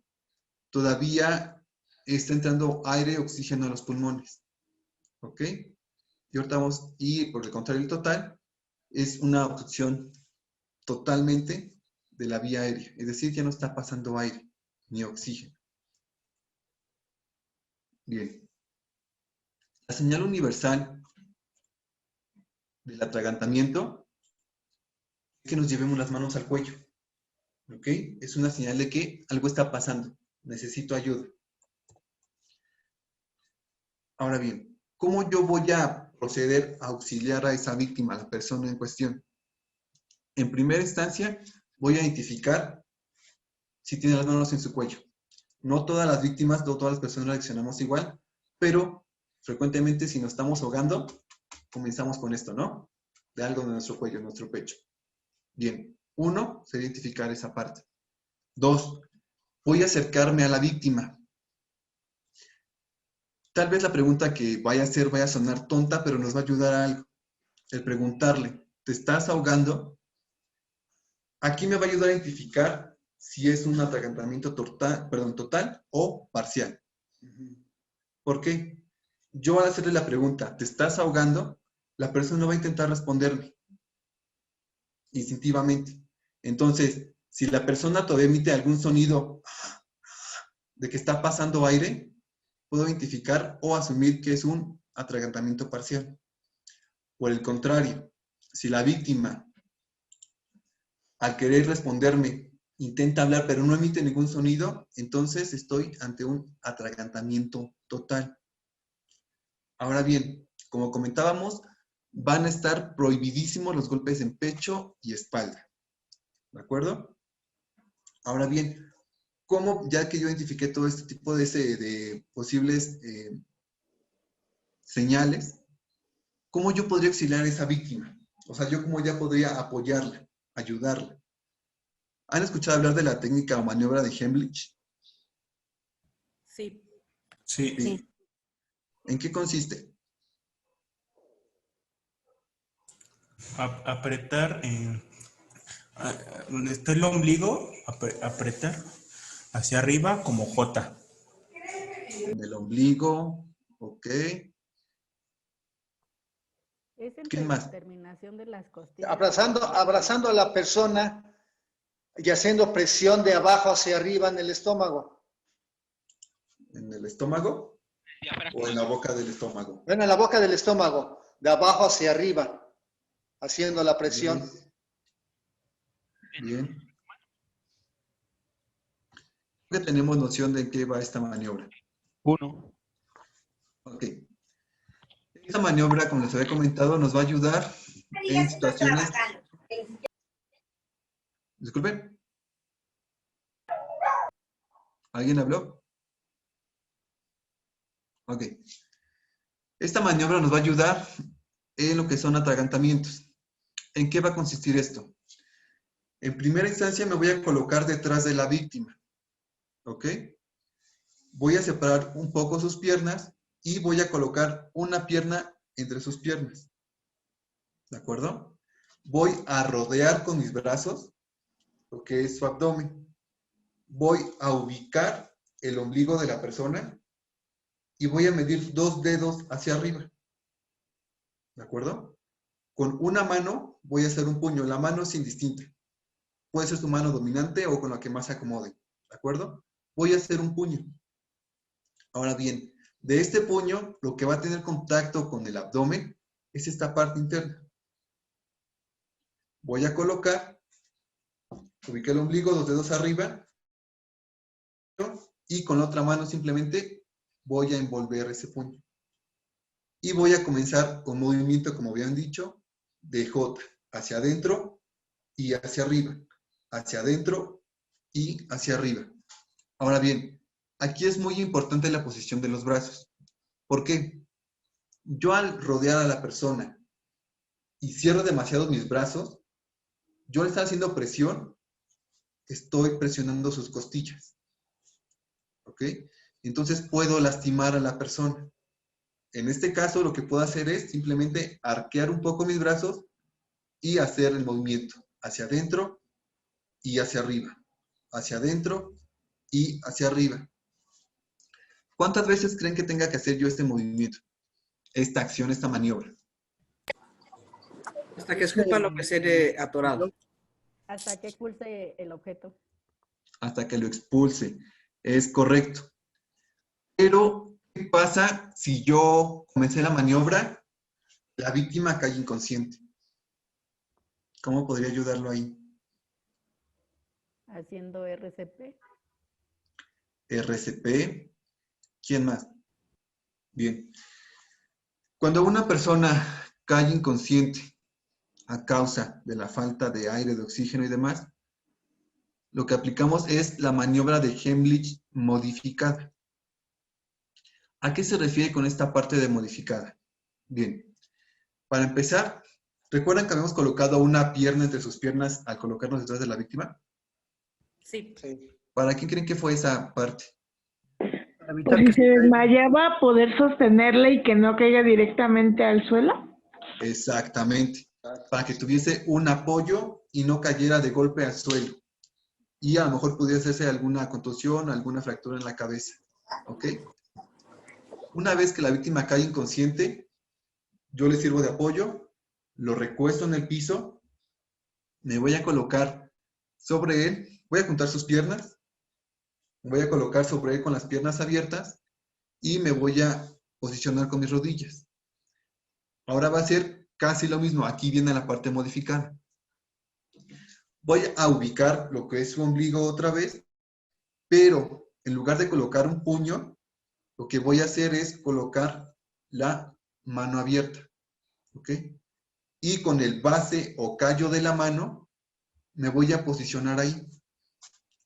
todavía está entrando aire y oxígeno a los pulmones. ¿Ok? Y por el contrario, el total es una obstrucción totalmente de la vía aérea, es decir, ya no está pasando aire ni oxígeno. Bien. La señal universal del atragantamiento es que nos llevemos las manos al cuello. ¿Ok? Es una señal de que algo está pasando. Necesito ayuda. Ahora bien, ¿cómo yo voy a proceder a auxiliar a esa víctima, a la persona en cuestión? En primera instancia, voy a identificar si tiene las manos en su cuello. No todas las víctimas, no todas las personas reaccionamos igual, pero frecuentemente si nos estamos ahogando, comenzamos con esto, ¿no? De algo de nuestro cuello, nuestro pecho. Bien, 1, sería identificar esa parte. 2, voy a acercarme a la víctima. Tal vez la pregunta que vaya a hacer vaya a sonar tonta, pero nos va a ayudar a algo. El preguntarle, ¿te estás ahogando? Aquí me va a ayudar a identificar si es un atragantamiento total o parcial. ¿Por qué? Yo al hacerle la pregunta, ¿te estás ahogando? La persona va a intentar responderme instintivamente. Entonces, si la persona todavía emite algún sonido de que está pasando aire, puedo identificar o asumir que es un atragantamiento parcial. Por el contrario, si la víctima, al querer responderme, intenta hablar pero no emite ningún sonido, entonces estoy ante un atragantamiento total. Ahora bien, como comentábamos, van a estar prohibidísimos los golpes en pecho y espalda. ¿De acuerdo? Ahora bien, ¿cómo, ya que yo identifiqué todo este tipo de posibles señales, cómo yo podría auxiliar a esa víctima? O sea, yo cómo ya podría apoyarla, ayudarla. ¿Han escuchado hablar de la técnica o maniobra de Heimlich? Sí. Sí. ¿En qué consiste? Apretar donde está el ombligo, apretar hacia arriba como J. En el ombligo, ok. Es ¿Quién más? la terminación de las costillas. Abrazando a la persona y haciendo presión de abajo hacia arriba en el estómago. ¿En el estómago? ¿O en la boca del estómago? Bueno, en la boca del estómago, de abajo hacia arriba, haciendo la presión. Bien. Creo que tenemos noción de en qué va esta maniobra. 1. Ok. Esta maniobra, como les había comentado, nos va a ayudar en situaciones... Disculpen. ¿Alguien habló? Ok. Esta maniobra nos va a ayudar en lo que son atragantamientos. ¿En qué va a consistir esto? En primera instancia me voy a colocar detrás de la víctima. ¿Ok? Voy a separar un poco sus piernas y voy a colocar una pierna entre sus piernas. ¿De acuerdo? Voy a rodear con mis brazos lo que es su abdomen. Voy a ubicar el ombligo de la persona y voy a medir 2 dedos hacia arriba. ¿De acuerdo? Con una mano voy a hacer un puño. La mano es indistinta. Puede ser su mano dominante o con la que más se acomode. ¿De acuerdo? Voy a hacer un puño. Ahora bien, de este puño, lo que va a tener contacto con el abdomen es esta parte interna. Voy a colocar, ubiqué el ombligo, 2 dedos arriba, y con la otra mano simplemente voy a envolver ese puño. Y voy a comenzar con movimiento, como habían dicho, de J, hacia adentro y hacia arriba, hacia adentro y hacia arriba. Ahora bien, aquí es muy importante la posición de los brazos. ¿Por qué? Yo al rodear a la persona y cierro demasiado mis brazos, yo al estar haciendo presión, estoy presionando sus costillas. ¿Ok? Entonces puedo lastimar a la persona. En este caso lo que puedo hacer es simplemente arquear un poco mis brazos y hacer el movimiento hacia adentro y hacia arriba. Hacia adentro y hacia arriba. ¿Cuántas veces creen que tenga que hacer yo este movimiento? Esta acción, esta maniobra. Hasta que escupa lo que se atorado. Hasta que expulse el objeto. Hasta que lo expulse. Es correcto. Pero, ¿qué pasa si yo comencé la maniobra? La víctima cae inconsciente. ¿Cómo podría ayudarlo ahí? Haciendo RCP. RCP. ¿Quién más? Bien. Cuando una persona cae inconsciente a causa de la falta de aire, de oxígeno y demás, lo que aplicamos es la maniobra de Heimlich modificada. ¿A qué se refiere con esta parte de modificada? Bien, para empezar, ¿recuerdan que habíamos colocado una pierna entre sus piernas al colocarnos detrás de la víctima? Sí. ¿Para quién creen que fue esa parte? O si se desmayaba, poder sostenerla y que no caiga directamente al suelo. Exactamente. Para que tuviese un apoyo y no cayera de golpe al suelo. Y a lo mejor pudiera hacerse alguna contusión, alguna fractura en la cabeza. ¿Ok? Una vez que la víctima cae inconsciente, yo le sirvo de apoyo, lo recuesto en el piso, me voy a colocar sobre él, voy a juntar sus piernas, me voy a colocar sobre él con las piernas abiertas y me voy a posicionar con mis rodillas. Ahora va a ser casi lo mismo, aquí viene la parte modificada. Voy a ubicar lo que es su ombligo otra vez, pero en lugar de colocar un puño, lo que voy a hacer es colocar la mano abierta, ¿ok? Y con el base o callo de la mano, me voy a posicionar ahí.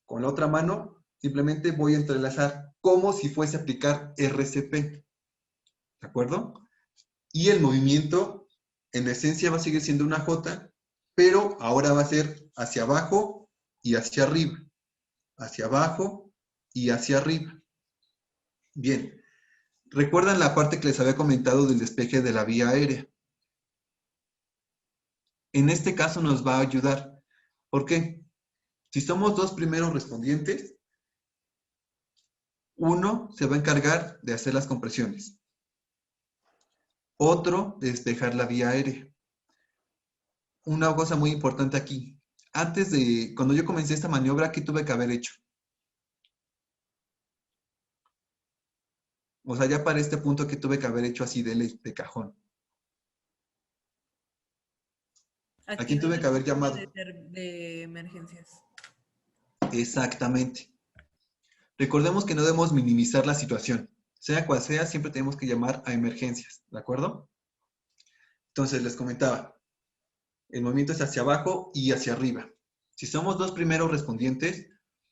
Con la otra mano, simplemente voy a entrelazar como si fuese a aplicar RCP, ¿de acuerdo? Y el movimiento, en esencia, va a seguir siendo una J, pero ahora va a ser hacia abajo y hacia arriba. Hacia abajo y hacia arriba. Bien. ¿Recuerdan la parte que les había comentado del despeje de la vía aérea? En este caso nos va a ayudar. ¿Por qué? Si somos dos primeros respondientes, uno se va a encargar de hacer las compresiones. Otro de despejar la vía aérea. Una cosa muy importante aquí. Antes de, cuando yo comencé esta maniobra, ¿qué tuve que haber hecho? O sea, ya para este punto, ¿qué tuve que haber hecho así de cajón? ¿A quién tuve que haber llamado? De emergencias. Exactamente. Recordemos que no debemos minimizar la situación. Sea cual sea, siempre tenemos que llamar a emergencias, ¿de acuerdo? Entonces, les comentaba, el movimiento es hacia abajo y hacia arriba. Si somos dos primeros respondientes,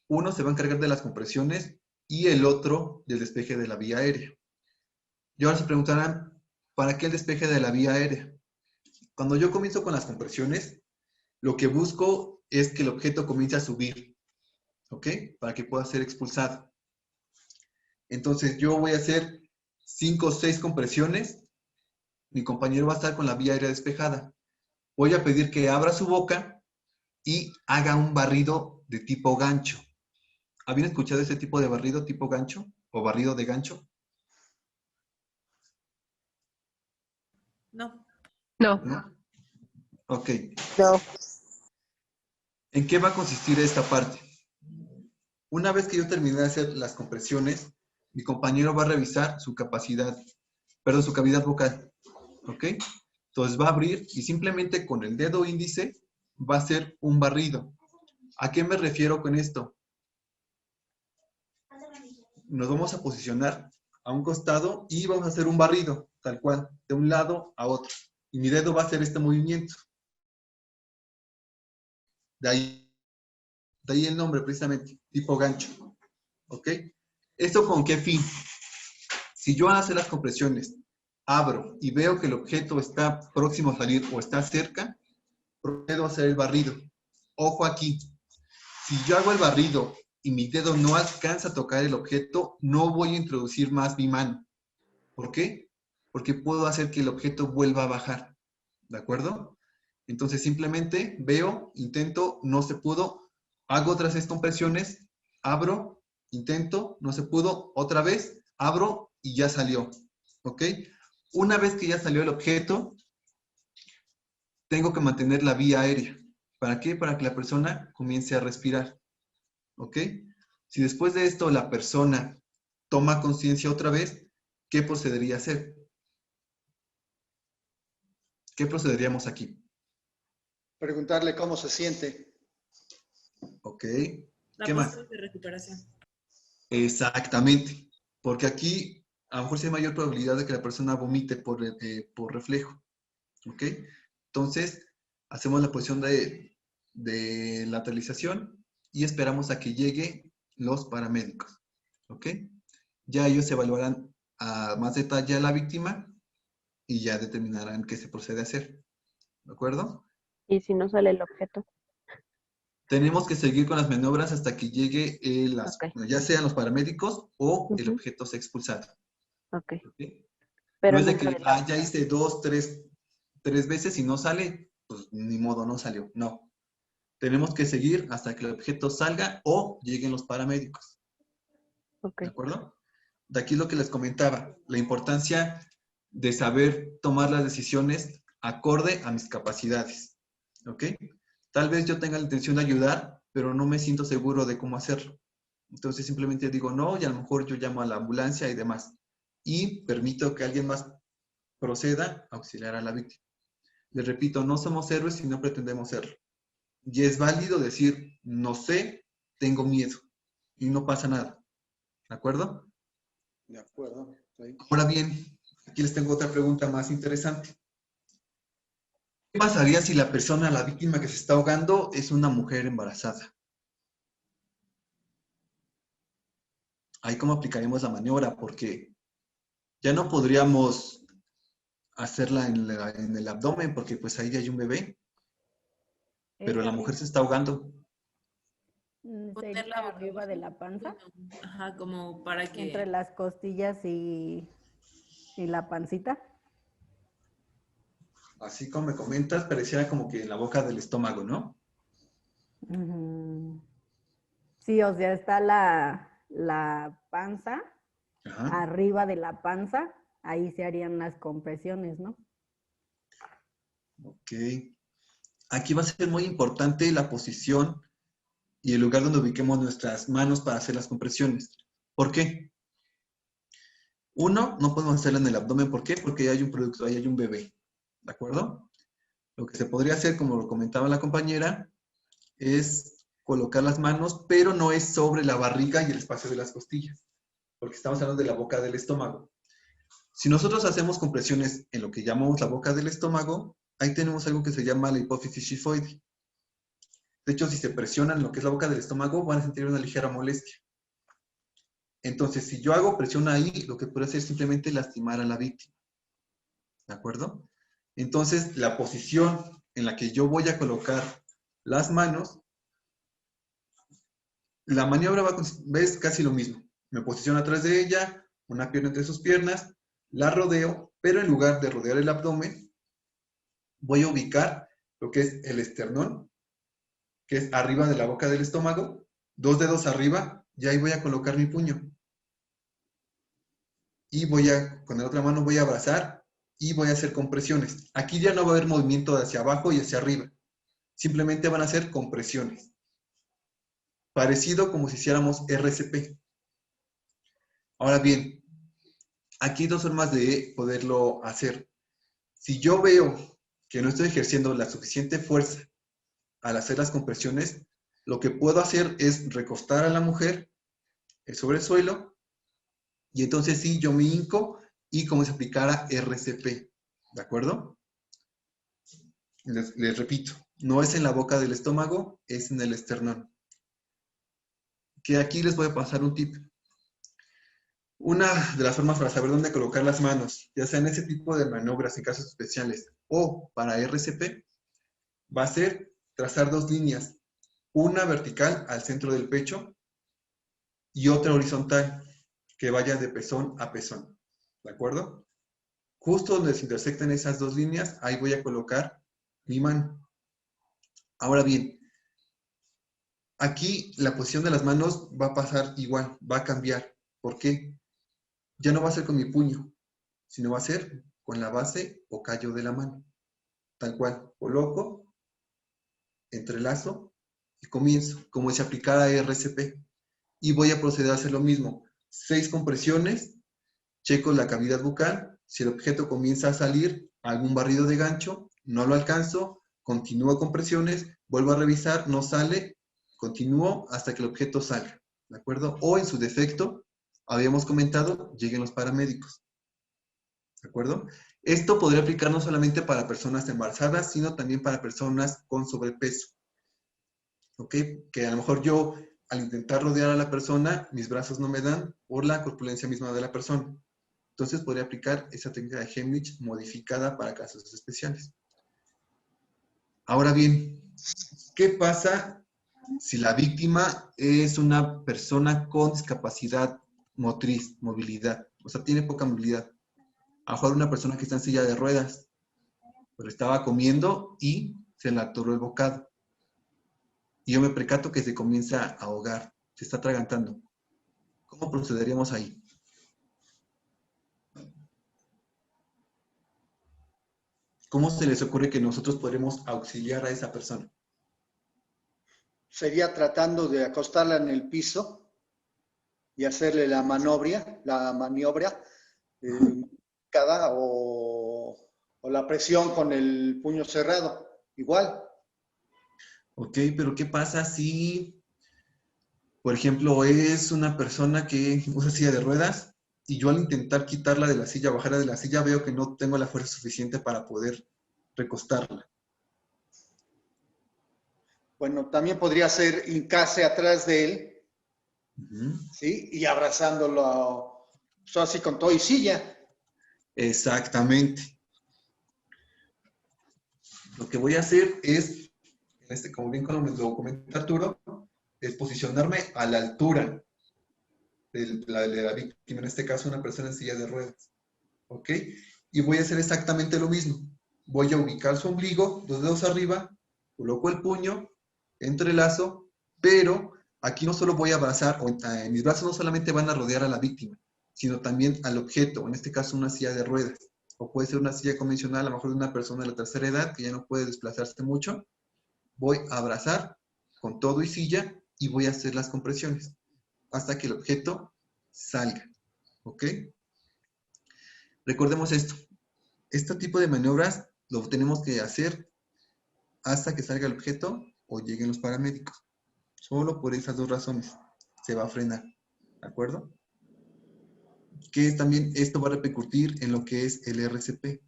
uno se va a encargar de las compresiones y el otro del despeje de la vía aérea. Y ahora se preguntarán, ¿para qué el despeje de la vía aérea? Cuando yo comienzo con las compresiones, lo que busco es que el objeto comience a subir, ¿ok? Para que pueda ser expulsado. Entonces yo voy a hacer 5 o 6 compresiones. Mi compañero va a estar con la vía aérea despejada. Voy a pedir que abra su boca y haga un barrido de tipo gancho. ¿Habían escuchado ese tipo de barrido tipo gancho? ¿O barrido de gancho? No. ¿No? Ok. No. ¿En qué va a consistir esta parte? Una vez que yo terminé de hacer las compresiones, mi compañero va a revisar su capacidad, perdón, su cavidad vocal. ¿Ok? Entonces va a abrir y simplemente con el dedo índice va a hacer un barrido. ¿A qué me refiero con esto? Nos vamos a posicionar a un costado y vamos a hacer un barrido, tal cual, de un lado a otro. Y mi dedo va a hacer este movimiento. De ahí el nombre, precisamente, tipo gancho. ¿Ok? ¿Esto con qué fin? Si yo hago las compresiones, abro y veo que el objeto está próximo a salir o está cerca, procedo a hacer el barrido. Ojo aquí. Si yo hago el barrido y mi dedo no alcanza a tocar el objeto, no voy a introducir más mi mano. ¿Por qué? Porque puedo hacer que el objeto vuelva a bajar. ¿De acuerdo? Entonces simplemente veo, intento, no se pudo, hago otras 6 compresiones, abro, intento, no se pudo, otra vez, abro y ya salió. ¿Ok? Una vez que ya salió el objeto, tengo que mantener la vía aérea ¿Para qué? Para que la persona comience a respirar. ¿Ok? Si después de esto la persona toma conciencia otra vez, ¿qué procedería a hacer? ¿Qué procederíamos aquí? Preguntarle cómo se siente. ¿Ok? La ¿Qué más? pose de recuperación. Exactamente. Porque aquí a lo mejor sí hay mayor probabilidad de que la persona vomite por reflejo. ¿Ok? Entonces, hacemos la posición de lateralización y esperamos a que lleguen los paramédicos. ¿Ok? Ya ellos evaluarán a más detalle a la víctima y ya determinarán qué se procede a hacer. ¿De acuerdo? ¿Y si no sale el objeto? Tenemos que seguir con las maniobras hasta que llegue ya sean los paramédicos o el objeto sea expulsado. Ok. ¿Ok? Pero No es de nunca que ya hice 2, 3 veces y no sale, pues ni modo, no salió. No. Tenemos que seguir hasta que el objeto salga o lleguen los paramédicos. ¿De acuerdo? De aquí lo que les comentaba, la importancia de saber tomar las decisiones acorde a mis capacidades. ¿Ok? Tal vez yo tenga la intención de ayudar, pero no me siento seguro de cómo hacerlo. Entonces simplemente digo no y a lo mejor yo llamo a la ambulancia y demás. Y permito que alguien más proceda a auxiliar a la víctima. Les repito, no somos héroes y no pretendemos serlo. Y es válido decir, no sé, tengo miedo. Y no pasa nada. ¿De acuerdo? De acuerdo. Sí. Ahora bien, aquí les tengo otra pregunta más interesante. ¿Qué pasaría si la persona, la víctima que se está ahogando, es una mujer embarazada? Ahí cómo aplicaremos la maniobra, porque ya no podríamos hacerla en el abdomen, porque pues ahí hay un bebé, pero la mujer se está ahogando. Sería arriba de la panza. Ajá, como para que... Entre las costillas y la pancita. Así como me comentas, pareciera como que en la boca del estómago, ¿no? Sí, o sea, está la panza, arriba de la panza, ahí se harían las compresiones, ¿no? Ok. Aquí va a ser muy importante la posición y el lugar donde ubiquemos nuestras manos para hacer las compresiones. ¿Por qué? Uno, no podemos hacerla en el abdomen. ¿Por qué? Porque ahí hay un producto, ahí hay un bebé. ¿De acuerdo? Lo que se podría hacer, como lo comentaba la compañera, es colocar las manos, pero no es sobre la barriga y el espacio de las costillas, porque estamos hablando de la boca del estómago. Si nosotros hacemos compresiones en lo que llamamos la boca del estómago, ahí tenemos algo que se llama la hipófisis xifoide. De hecho, si se presionan en lo que es la boca del estómago, van a sentir una ligera molestia. Entonces, si yo hago presión ahí, lo que puede hacer es simplemente lastimar a la víctima. ¿De acuerdo? Entonces, la posición en la que yo voy a colocar las manos, la maniobra es casi lo mismo. Me posiciono atrás de ella, una pierna entre sus piernas, la rodeo, pero en lugar de rodear el abdomen, voy a ubicar lo que es el esternón, que es arriba de la boca del estómago, 2 dedos arriba, y ahí voy a colocar mi puño. Y con la otra mano voy a abrazar y voy a hacer compresiones. Aquí ya no va a haber movimiento hacia abajo y hacia arriba. Simplemente van a ser compresiones. Parecido como si hiciéramos RCP. Ahora bien, aquí hay 2 formas de poderlo hacer. Si yo veo que no estoy ejerciendo la suficiente fuerza al hacer las compresiones, lo que puedo hacer es recostar a la mujer sobre el suelo y entonces sí, yo me hinco y como si aplicara RCP. ¿De acuerdo? Les repito, no es en la boca del estómago, es en el esternón. Que aquí les voy a pasar un tip. Una de las formas para saber dónde colocar las manos, ya sea en ese tipo de maniobras en casos especiales o para RCP, va a ser trazar 2 líneas. Una vertical al centro del pecho y otra horizontal que vaya de pezón a pezón. ¿De acuerdo? Justo donde se intersecten esas 2 líneas, ahí voy a colocar mi mano. Ahora bien, aquí la posición de las manos va a pasar igual, va a cambiar. ¿Por qué? Ya no va a ser con mi puño, sino va a ser con la base o callo de la mano. Tal cual, coloco entrelazo y comienzo, como si aplicara RCP. Y voy a proceder a hacer lo mismo. 6 compresiones, checo la cavidad bucal, si el objeto comienza a salir, algún barrido de gancho, no lo alcanzo, continúo compresiones, vuelvo a revisar, no sale, continúo hasta que el objeto salga, ¿de acuerdo? O en su defecto, habíamos comentado, lleguen los paramédicos, ¿de acuerdo? Esto podría aplicar no solamente para personas embarazadas, sino también para personas con sobrepeso, ¿ok? Que a lo mejor yo, al intentar rodear a la persona, mis brazos no me dan por la corpulencia misma de la persona. Entonces podría aplicar esa técnica de Heimlich modificada para casos especiales. Ahora bien, ¿qué pasa si la víctima es una persona con discapacidad motriz, movilidad? O sea, tiene poca movilidad. A lo mejor una persona que está en silla de ruedas, pero estaba comiendo y se le atoró el bocado. Y yo me percato que se comienza a ahogar, se está atragantando. ¿Cómo procederíamos ahí? ¿Cómo se les ocurre que nosotros podremos auxiliar a esa persona? Sería tratando de acostarla en el piso y hacerle la maniobra o la presión con el puño cerrado, igual. Ok, pero ¿qué pasa si, por ejemplo, es una persona que usa silla de ruedas y yo al intentar quitarla de la silla, bajarla de la silla, veo que no tengo la fuerza suficiente para poder recostarla? Bueno, también podría ser hincarse atrás de él, ¿sí? Y abrazándolo así con todo y silla. Exactamente. Lo que voy a hacer es, como bien lo comenta Arturo, es posicionarme a la altura de la víctima, en este caso una persona en silla de ruedas. ¿Ok? Y voy a hacer exactamente lo mismo. Voy a ubicar su ombligo, 2 dedos arriba, coloco el puño, entrelazo, pero aquí no solo voy a abrazar, mis brazos no solamente van a rodear a la víctima, sino también al objeto, en este caso una silla de ruedas, o puede ser una silla convencional, a lo mejor de una persona de la tercera edad que ya no puede desplazarse mucho. Voy a abrazar con todo y silla y voy a hacer las compresiones hasta que el objeto salga, ¿ok? Recordemos esto, este tipo de maniobras lo tenemos que hacer hasta que salga el objeto o lleguen los paramédicos. Solo por esas 2 razones se va a frenar, ¿de acuerdo? Que también esto va a repercutir en lo que es el RCP,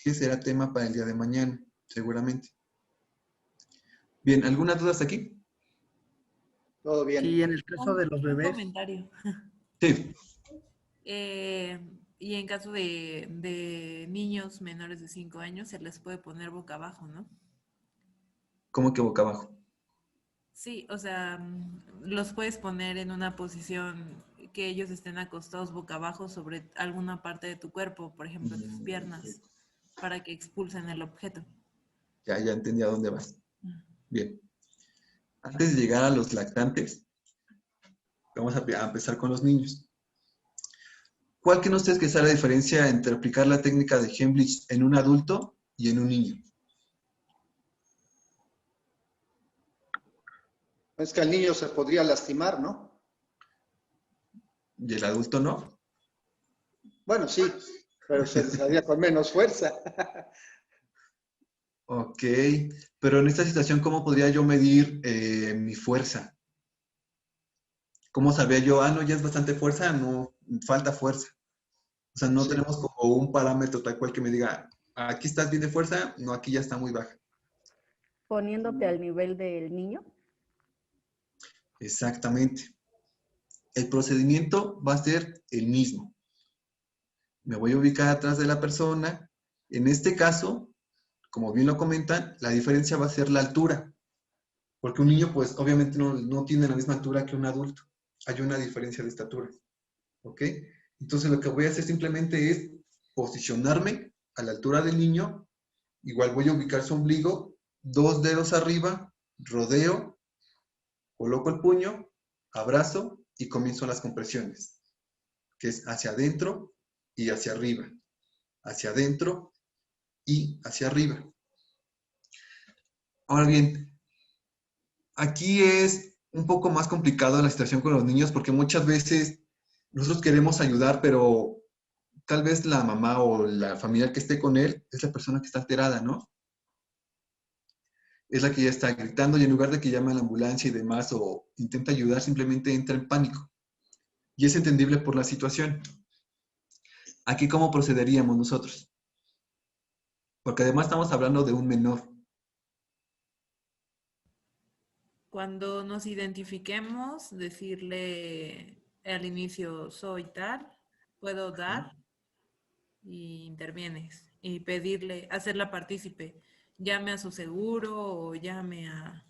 que será tema para el día de mañana, seguramente. Bien, ¿alguna duda hasta aquí? Todo bien. Sí, en el caso de los bebés. Un comentario. Sí. Y en caso de niños menores de 5 años, se les puede poner boca abajo, ¿no? ¿Cómo que boca abajo? Sí, o sea, los puedes poner en una posición que ellos estén acostados boca abajo sobre alguna parte de tu cuerpo, por ejemplo, tus piernas, para que expulsen el objeto. Ya entendí a dónde vas. Bien. Antes de llegar a los lactantes, vamos a empezar con los niños. ¿Cuál creen ustedes que sea la diferencia entre aplicar la técnica de Heimlich en un adulto y en un niño? Es que el niño se podría lastimar, ¿no? ¿Y el adulto no? Bueno, sí, pero se haría con menos fuerza. Ok, pero en esta situación, ¿cómo podría yo medir mi fuerza? ¿Cómo sabría yo, no, ya es bastante fuerza, no, falta fuerza? O sea, no tenemos como un parámetro tal cual que me diga, aquí estás bien de fuerza, no, aquí ya está muy baja. Poniéndote al nivel del niño. Exactamente. El procedimiento va a ser el mismo. Me voy a ubicar atrás de la persona. En este caso, como bien lo comentan, la diferencia va a ser la altura. Porque un niño, pues, obviamente no tiene la misma altura que un adulto. Hay una diferencia de estatura. ¿Ok? Entonces, lo que voy a hacer simplemente es posicionarme a la altura del niño. Igual voy a ubicar su ombligo, 2 dedos arriba, rodeo, coloco el puño, abrazo y comienzo las compresiones, que es hacia adentro y hacia arriba. Hacia adentro y hacia arriba. Ahora bien, aquí es un poco más complicado la situación con los niños porque muchas veces nosotros queremos ayudar, pero tal vez la mamá o la familiar que esté con él es la persona que está alterada, ¿no? Es la que ya está gritando y en lugar de que llame a la ambulancia y demás o intenta ayudar, simplemente entra en pánico. Y es entendible por la situación. Aquí, ¿cómo procederíamos nosotros? Porque además estamos hablando de un menor. Cuando nos identifiquemos, decirle al inicio, soy tal, puedo dar, y intervienes. Y pedirle, hacerla partícipe. Llame a su seguro o llame a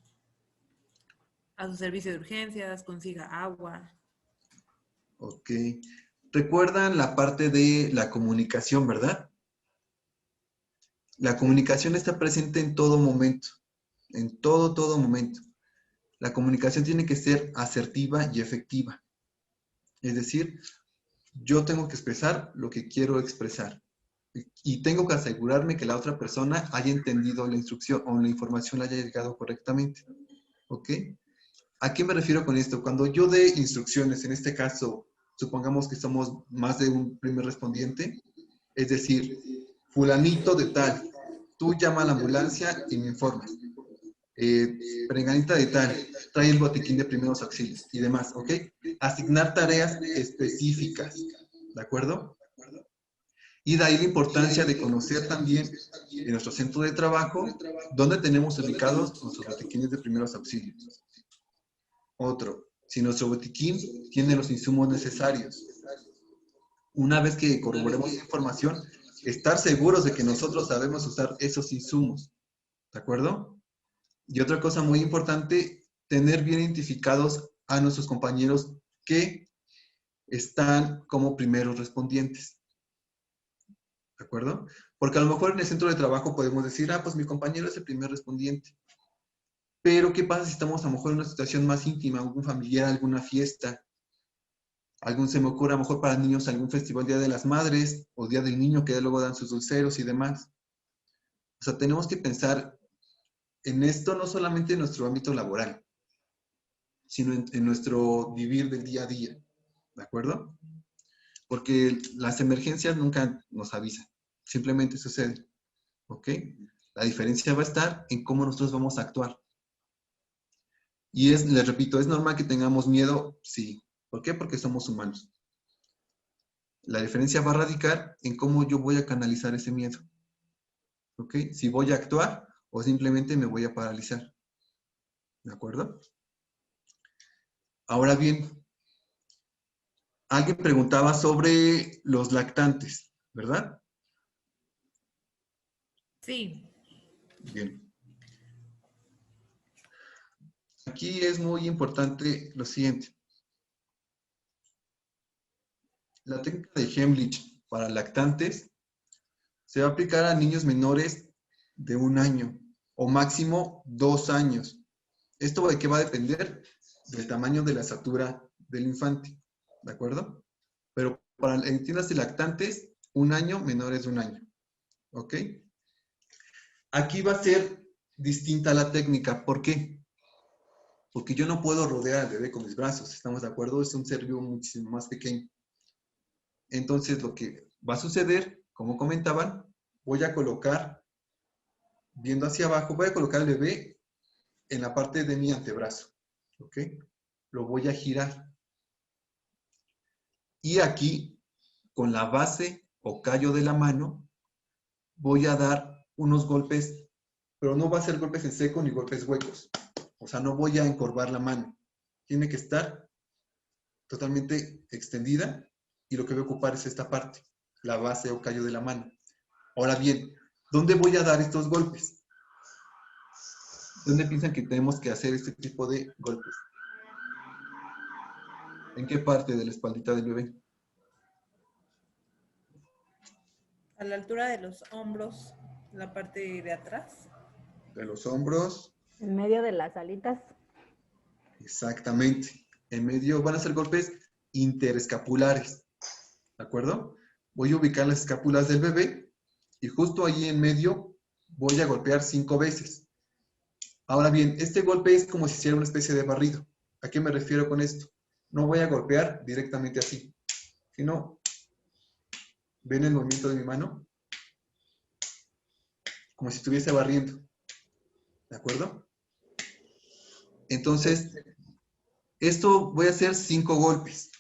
su servicio de urgencias, consiga agua. Ok. Recuerdan la parte de la comunicación, ¿verdad? La comunicación está presente en todo momento. En todo momento. La comunicación tiene que ser asertiva y efectiva. Es decir, yo tengo que expresar lo que quiero expresar. Y tengo que asegurarme que la otra persona haya entendido la instrucción o la información haya llegado correctamente. ¿Ok? ¿A qué me refiero con esto? Cuando yo dé instrucciones, en este caso, supongamos que somos más de un primer respondiente, es decir, fulanito de tal, tú llama a la ambulancia y me informas. Perenganita de tal, trae el botiquín de primeros auxilios y demás, ¿ok? Asignar tareas específicas, ¿de acuerdo? Y de ahí la importancia de conocer también en nuestro centro de trabajo dónde tenemos ubicados nuestros botiquines de primeros auxilios. Otro, si nuestro botiquín tiene los insumos necesarios. Una vez que corroboremos esa información, estar seguros de que nosotros sabemos usar esos insumos, ¿de acuerdo? Y otra cosa muy importante, tener bien identificados a nuestros compañeros que están como primeros respondientes. ¿De acuerdo? Porque a lo mejor en el centro de trabajo podemos decir, pues mi compañero es el primer respondiente. Pero ¿qué pasa si estamos a lo mejor en una situación más íntima, algún familiar, alguna fiesta? Se me ocurre a lo mejor para niños algún festival, Día de las Madres o Día del Niño, que luego dan sus dulceros y demás. O sea, tenemos que pensar en esto no solamente en nuestro ámbito laboral, sino en nuestro vivir del día a día. ¿De acuerdo? Porque las emergencias nunca nos avisan, simplemente suceden. ¿Ok? La diferencia va a estar en cómo nosotros vamos a actuar. Y les repito, ¿es normal que tengamos miedo? Sí. ¿Por qué? Porque somos humanos. La diferencia va a radicar en cómo yo voy a canalizar ese miedo. ¿Ok? Si voy a actuar o simplemente me voy a paralizar. ¿De acuerdo? Ahora bien, alguien preguntaba sobre los lactantes, ¿verdad? Sí. Bien. Aquí es muy importante lo siguiente. La técnica de Heimlich para lactantes se va a aplicar a niños menores de 1 año o máximo 2 años. ¿Esto de qué va a depender? Del tamaño de la estatura del infante, ¿de acuerdo? Pero para entiéndase lactantes, 1 año, menores de 1 año. ¿Ok? Aquí va a ser distinta la técnica. ¿Por qué? Porque yo no puedo rodear al bebé con mis brazos, ¿estamos de acuerdo? Es un ser vivo muchísimo más pequeño. Entonces, lo que va a suceder, como comentaban, voy a colocar, viendo hacia abajo, voy a colocar al bebé en la parte de mi antebrazo. ¿Ok? Lo voy a girar. Y aquí, con la base o callo de la mano, voy a dar unos golpes, pero no va a ser golpes en seco ni golpes huecos. O sea, no voy a encorvar la mano. Tiene que estar totalmente extendida y lo que voy a ocupar es esta parte, la base o callo de la mano. Ahora bien, ¿dónde voy a dar estos golpes? ¿Dónde piensan que tenemos que hacer este tipo de golpes? ¿En qué parte de la espaldita del bebé? A la altura de los hombros, la parte de atrás. De los hombros. En medio de las alitas. Exactamente. En medio van a ser golpes interescapulares. ¿De acuerdo? Voy a ubicar las escápulas del bebé y justo ahí en medio voy a golpear 5 veces. Ahora bien, este golpe es como si hiciera una especie de barrido. ¿A qué me refiero con esto? No voy a golpear directamente así, sino, ¿ven el movimiento de mi mano? Como si estuviese barriendo. ¿De acuerdo? Entonces, esto voy a hacer 5 golpes.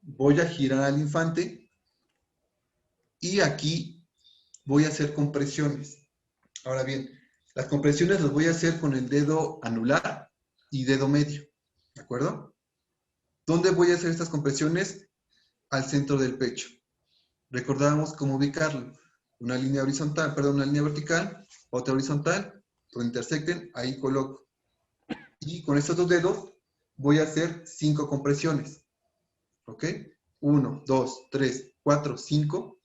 Voy a girar al infante y aquí voy a hacer compresiones. Ahora bien, las compresiones las voy a hacer con el dedo anular y dedo medio. ¿De acuerdo? ¿Dónde voy a hacer estas compresiones? Al centro del pecho. Recordamos cómo ubicarlo. Una línea horizontal, perdón, una línea vertical, otra horizontal, donde intersecten, ahí coloco. Y con estos 2 dedos voy a hacer 5 compresiones. ¿Ok? 1, 2, 3, 4, 5.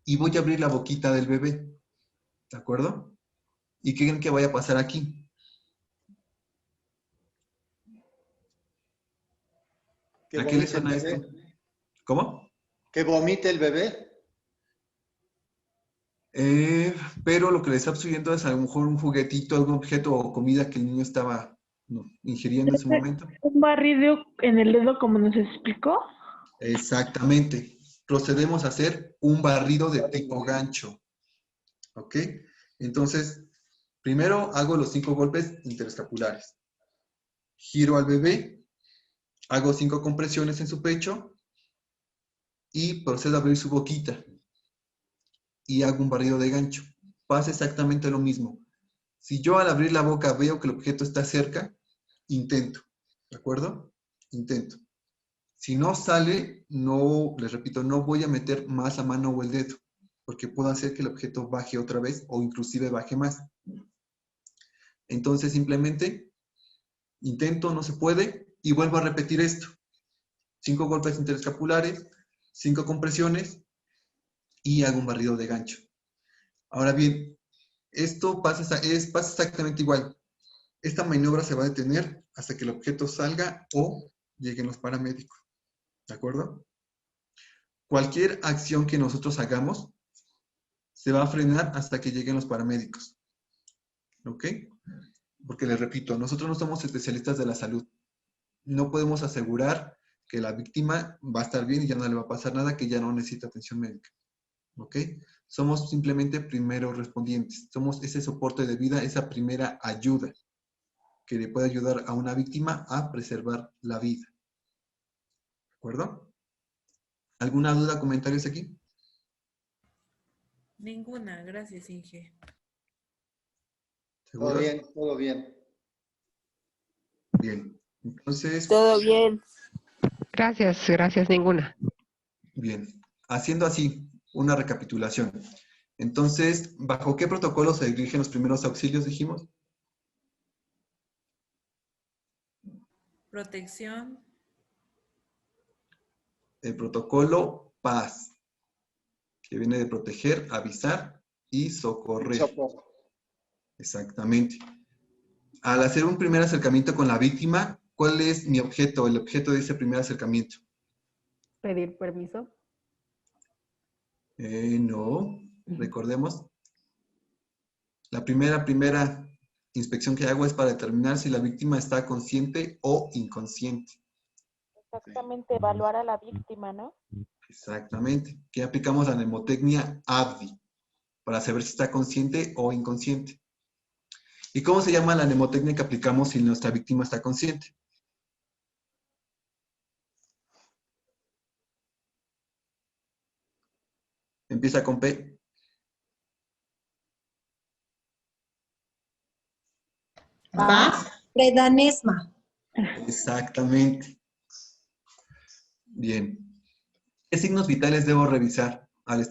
Y voy a abrir la boquita del bebé. ¿De acuerdo? ¿Y qué creen que vaya a pasar aquí? ¿A qué le suena esto? ¿Cómo? Que vomite el bebé. Pero lo que le está absorbiendo es a lo mejor un juguetito, algún objeto o comida que el niño estaba ingiriendo en su momento. ¿Un barrido en el dedo como nos explicó? Exactamente. Procedemos a hacer un barrido de tipo gancho. ¿Ok? Entonces, primero hago los 5 golpes interescapulares. Giro al bebé, hago 5 compresiones en su pecho y procedo a abrir su boquita. Y hago un barrido de gancho. Pasa exactamente lo mismo. Si yo al abrir la boca veo que el objeto está cerca, intento. ¿De acuerdo? Intento. Si no sale, no, les repito, no voy a meter más la mano o el dedo, porque puedo hacer que el objeto baje otra vez o inclusive baje más. Entonces simplemente intento, no se puede, y vuelvo a repetir esto. 5 golpes interescapulares, 5 compresiones, y hago un barrido de gancho. Ahora bien, esto pasa exactamente igual. Esta maniobra se va a detener hasta que el objeto salga o lleguen los paramédicos. ¿De acuerdo? Cualquier acción que nosotros hagamos se va a frenar hasta que lleguen los paramédicos. ¿Ok? Porque les repito, nosotros no somos especialistas de la salud. No podemos asegurar que la víctima va a estar bien y ya no le va a pasar nada, que ya no necesita atención médica. ¿Ok? Somos simplemente primeros respondientes. Somos ese soporte de vida, esa primera ayuda que le puede ayudar a una víctima a preservar la vida. ¿De acuerdo? ¿Alguna duda, comentarios aquí? Ninguna, gracias, Inge. ¿Seguro? Todo bien, todo bien. Bien. Entonces... Todo bien. Gracias, ninguna. Bien. Haciendo así una recapitulación. Entonces, ¿bajo qué protocolo se dirigen los primeros auxilios, dijimos? Protección. El protocolo PAS, que viene de proteger, avisar y socorrer. Socorro. Exactamente. Al hacer un primer acercamiento con la víctima, ¿cuál es mi objeto, el objeto de ese primer acercamiento? ¿Pedir permiso? No, recordemos. La primera inspección que hago es para determinar si la víctima está consciente o inconsciente. Exactamente, evaluar a la víctima, ¿no? Exactamente. Que aplicamos la mnemotecnia ABDI para saber si está consciente o inconsciente. ¿Y cómo se llama la mnemotecnia que aplicamos si nuestra víctima está consciente? Empieza con P. Predanesma. Exactamente. Bien. ¿Qué signos vitales debo revisar al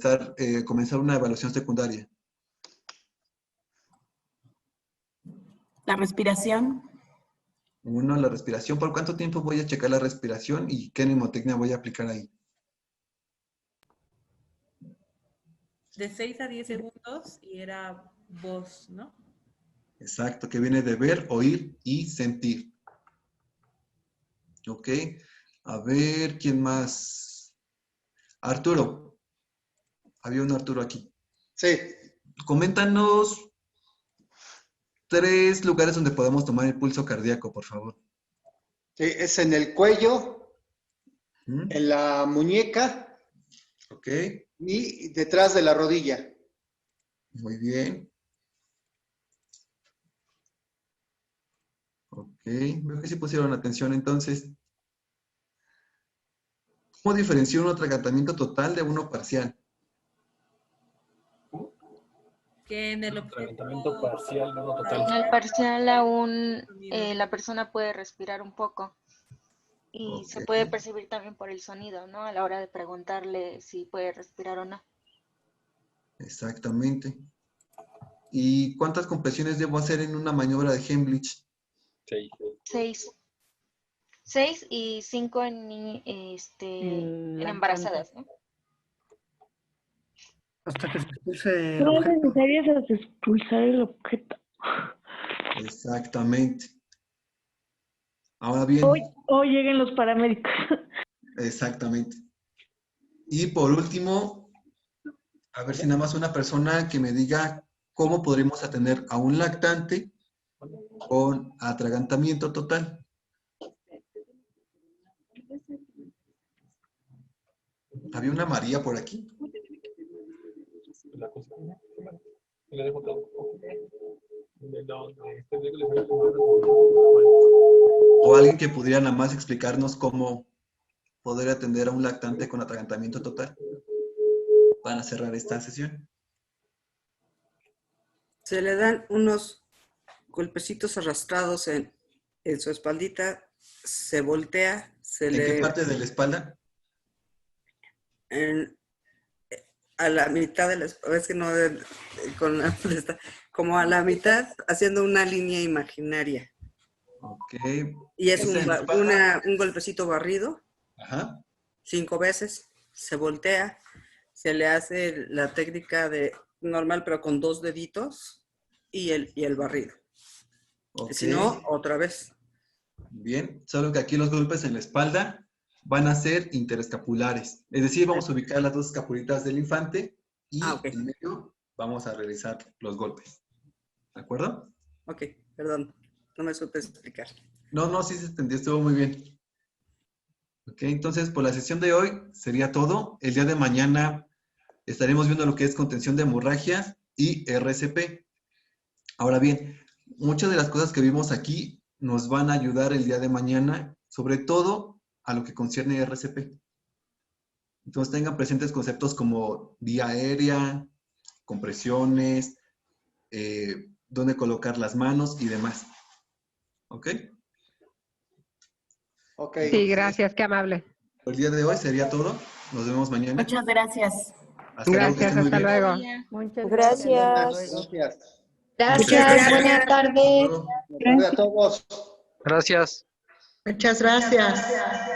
comenzar una evaluación secundaria? La respiración. 1, la respiración. ¿Por cuánto tiempo voy a checar la respiración y qué mnemotecnia voy a aplicar ahí? De 6 a 10 segundos y era voz, ¿no? Exacto, que viene de ver, oír y sentir. Ok. A ver, ¿quién más? Arturo. Había un Arturo aquí. Sí. Coméntanos 3 lugares donde podemos tomar el pulso cardíaco, por favor. Sí, es en el cuello, en la muñeca, ok, y detrás de la rodilla. Muy bien. Ok, veo que sí pusieron atención entonces. ¿Cómo diferencia un atragantamiento total de uno parcial? Que en el Atragantamiento parcial de uno total. En el parcial aún la persona puede respirar un poco y se puede percibir también por el sonido, ¿no? A la hora de preguntarle si puede respirar o no. Exactamente. ¿Y cuántas compresiones debo hacer en una maniobra de Heimlich? 6. 6 y 5 en embarazadas, ¿no? Hasta que se expulse el No es objeto. necesario hasta expulsar el objeto. Exactamente. Ahora bien. O lleguen los paramédicos. Exactamente. Y por último, a ver si nada más una persona que me diga cómo podremos atender a un lactante con atragantamiento total. Había una María por aquí. O alguien que pudiera nada más explicarnos cómo poder atender a un lactante con atragantamiento total. Van a cerrar esta sesión. Se le dan unos golpecitos arrastrados en su espaldita, se voltea, ¿En qué parte de la espalda? A la mitad de la espalda, es que no, como a la mitad, haciendo una línea imaginaria. Ok. Y es un golpecito barrido. Ajá. 5 veces, se voltea, se le hace la técnica de normal, pero con 2 deditos y el barrido. Okay. Si no, otra vez. Bien, solo que aquí los golpes en la espalda van a ser interescapulares. Es decir, vamos a ubicar las 2 escapulitas del infante y en medio vamos a realizar los golpes. ¿De acuerdo? Ok, perdón, no me supe explicar. No, sí se entendió, estuvo muy bien. Ok, entonces por la sesión de hoy sería todo. El día de mañana estaremos viendo lo que es contención de hemorragias y RCP. Ahora bien, muchas de las cosas que vimos aquí nos van a ayudar el día de mañana, sobre todo a lo que concierne RCP. Entonces tengan presentes conceptos como vía aérea, compresiones, dónde colocar las manos y demás. ¿Ok? Ok. Sí, gracias, qué amable. El día de hoy sería todo. Nos vemos mañana. Muchas gracias. Gracias, hasta luego. Muchas Gracias. Gracias, buena tarde. Buenas tardes a todos. Gracias. Muchas gracias.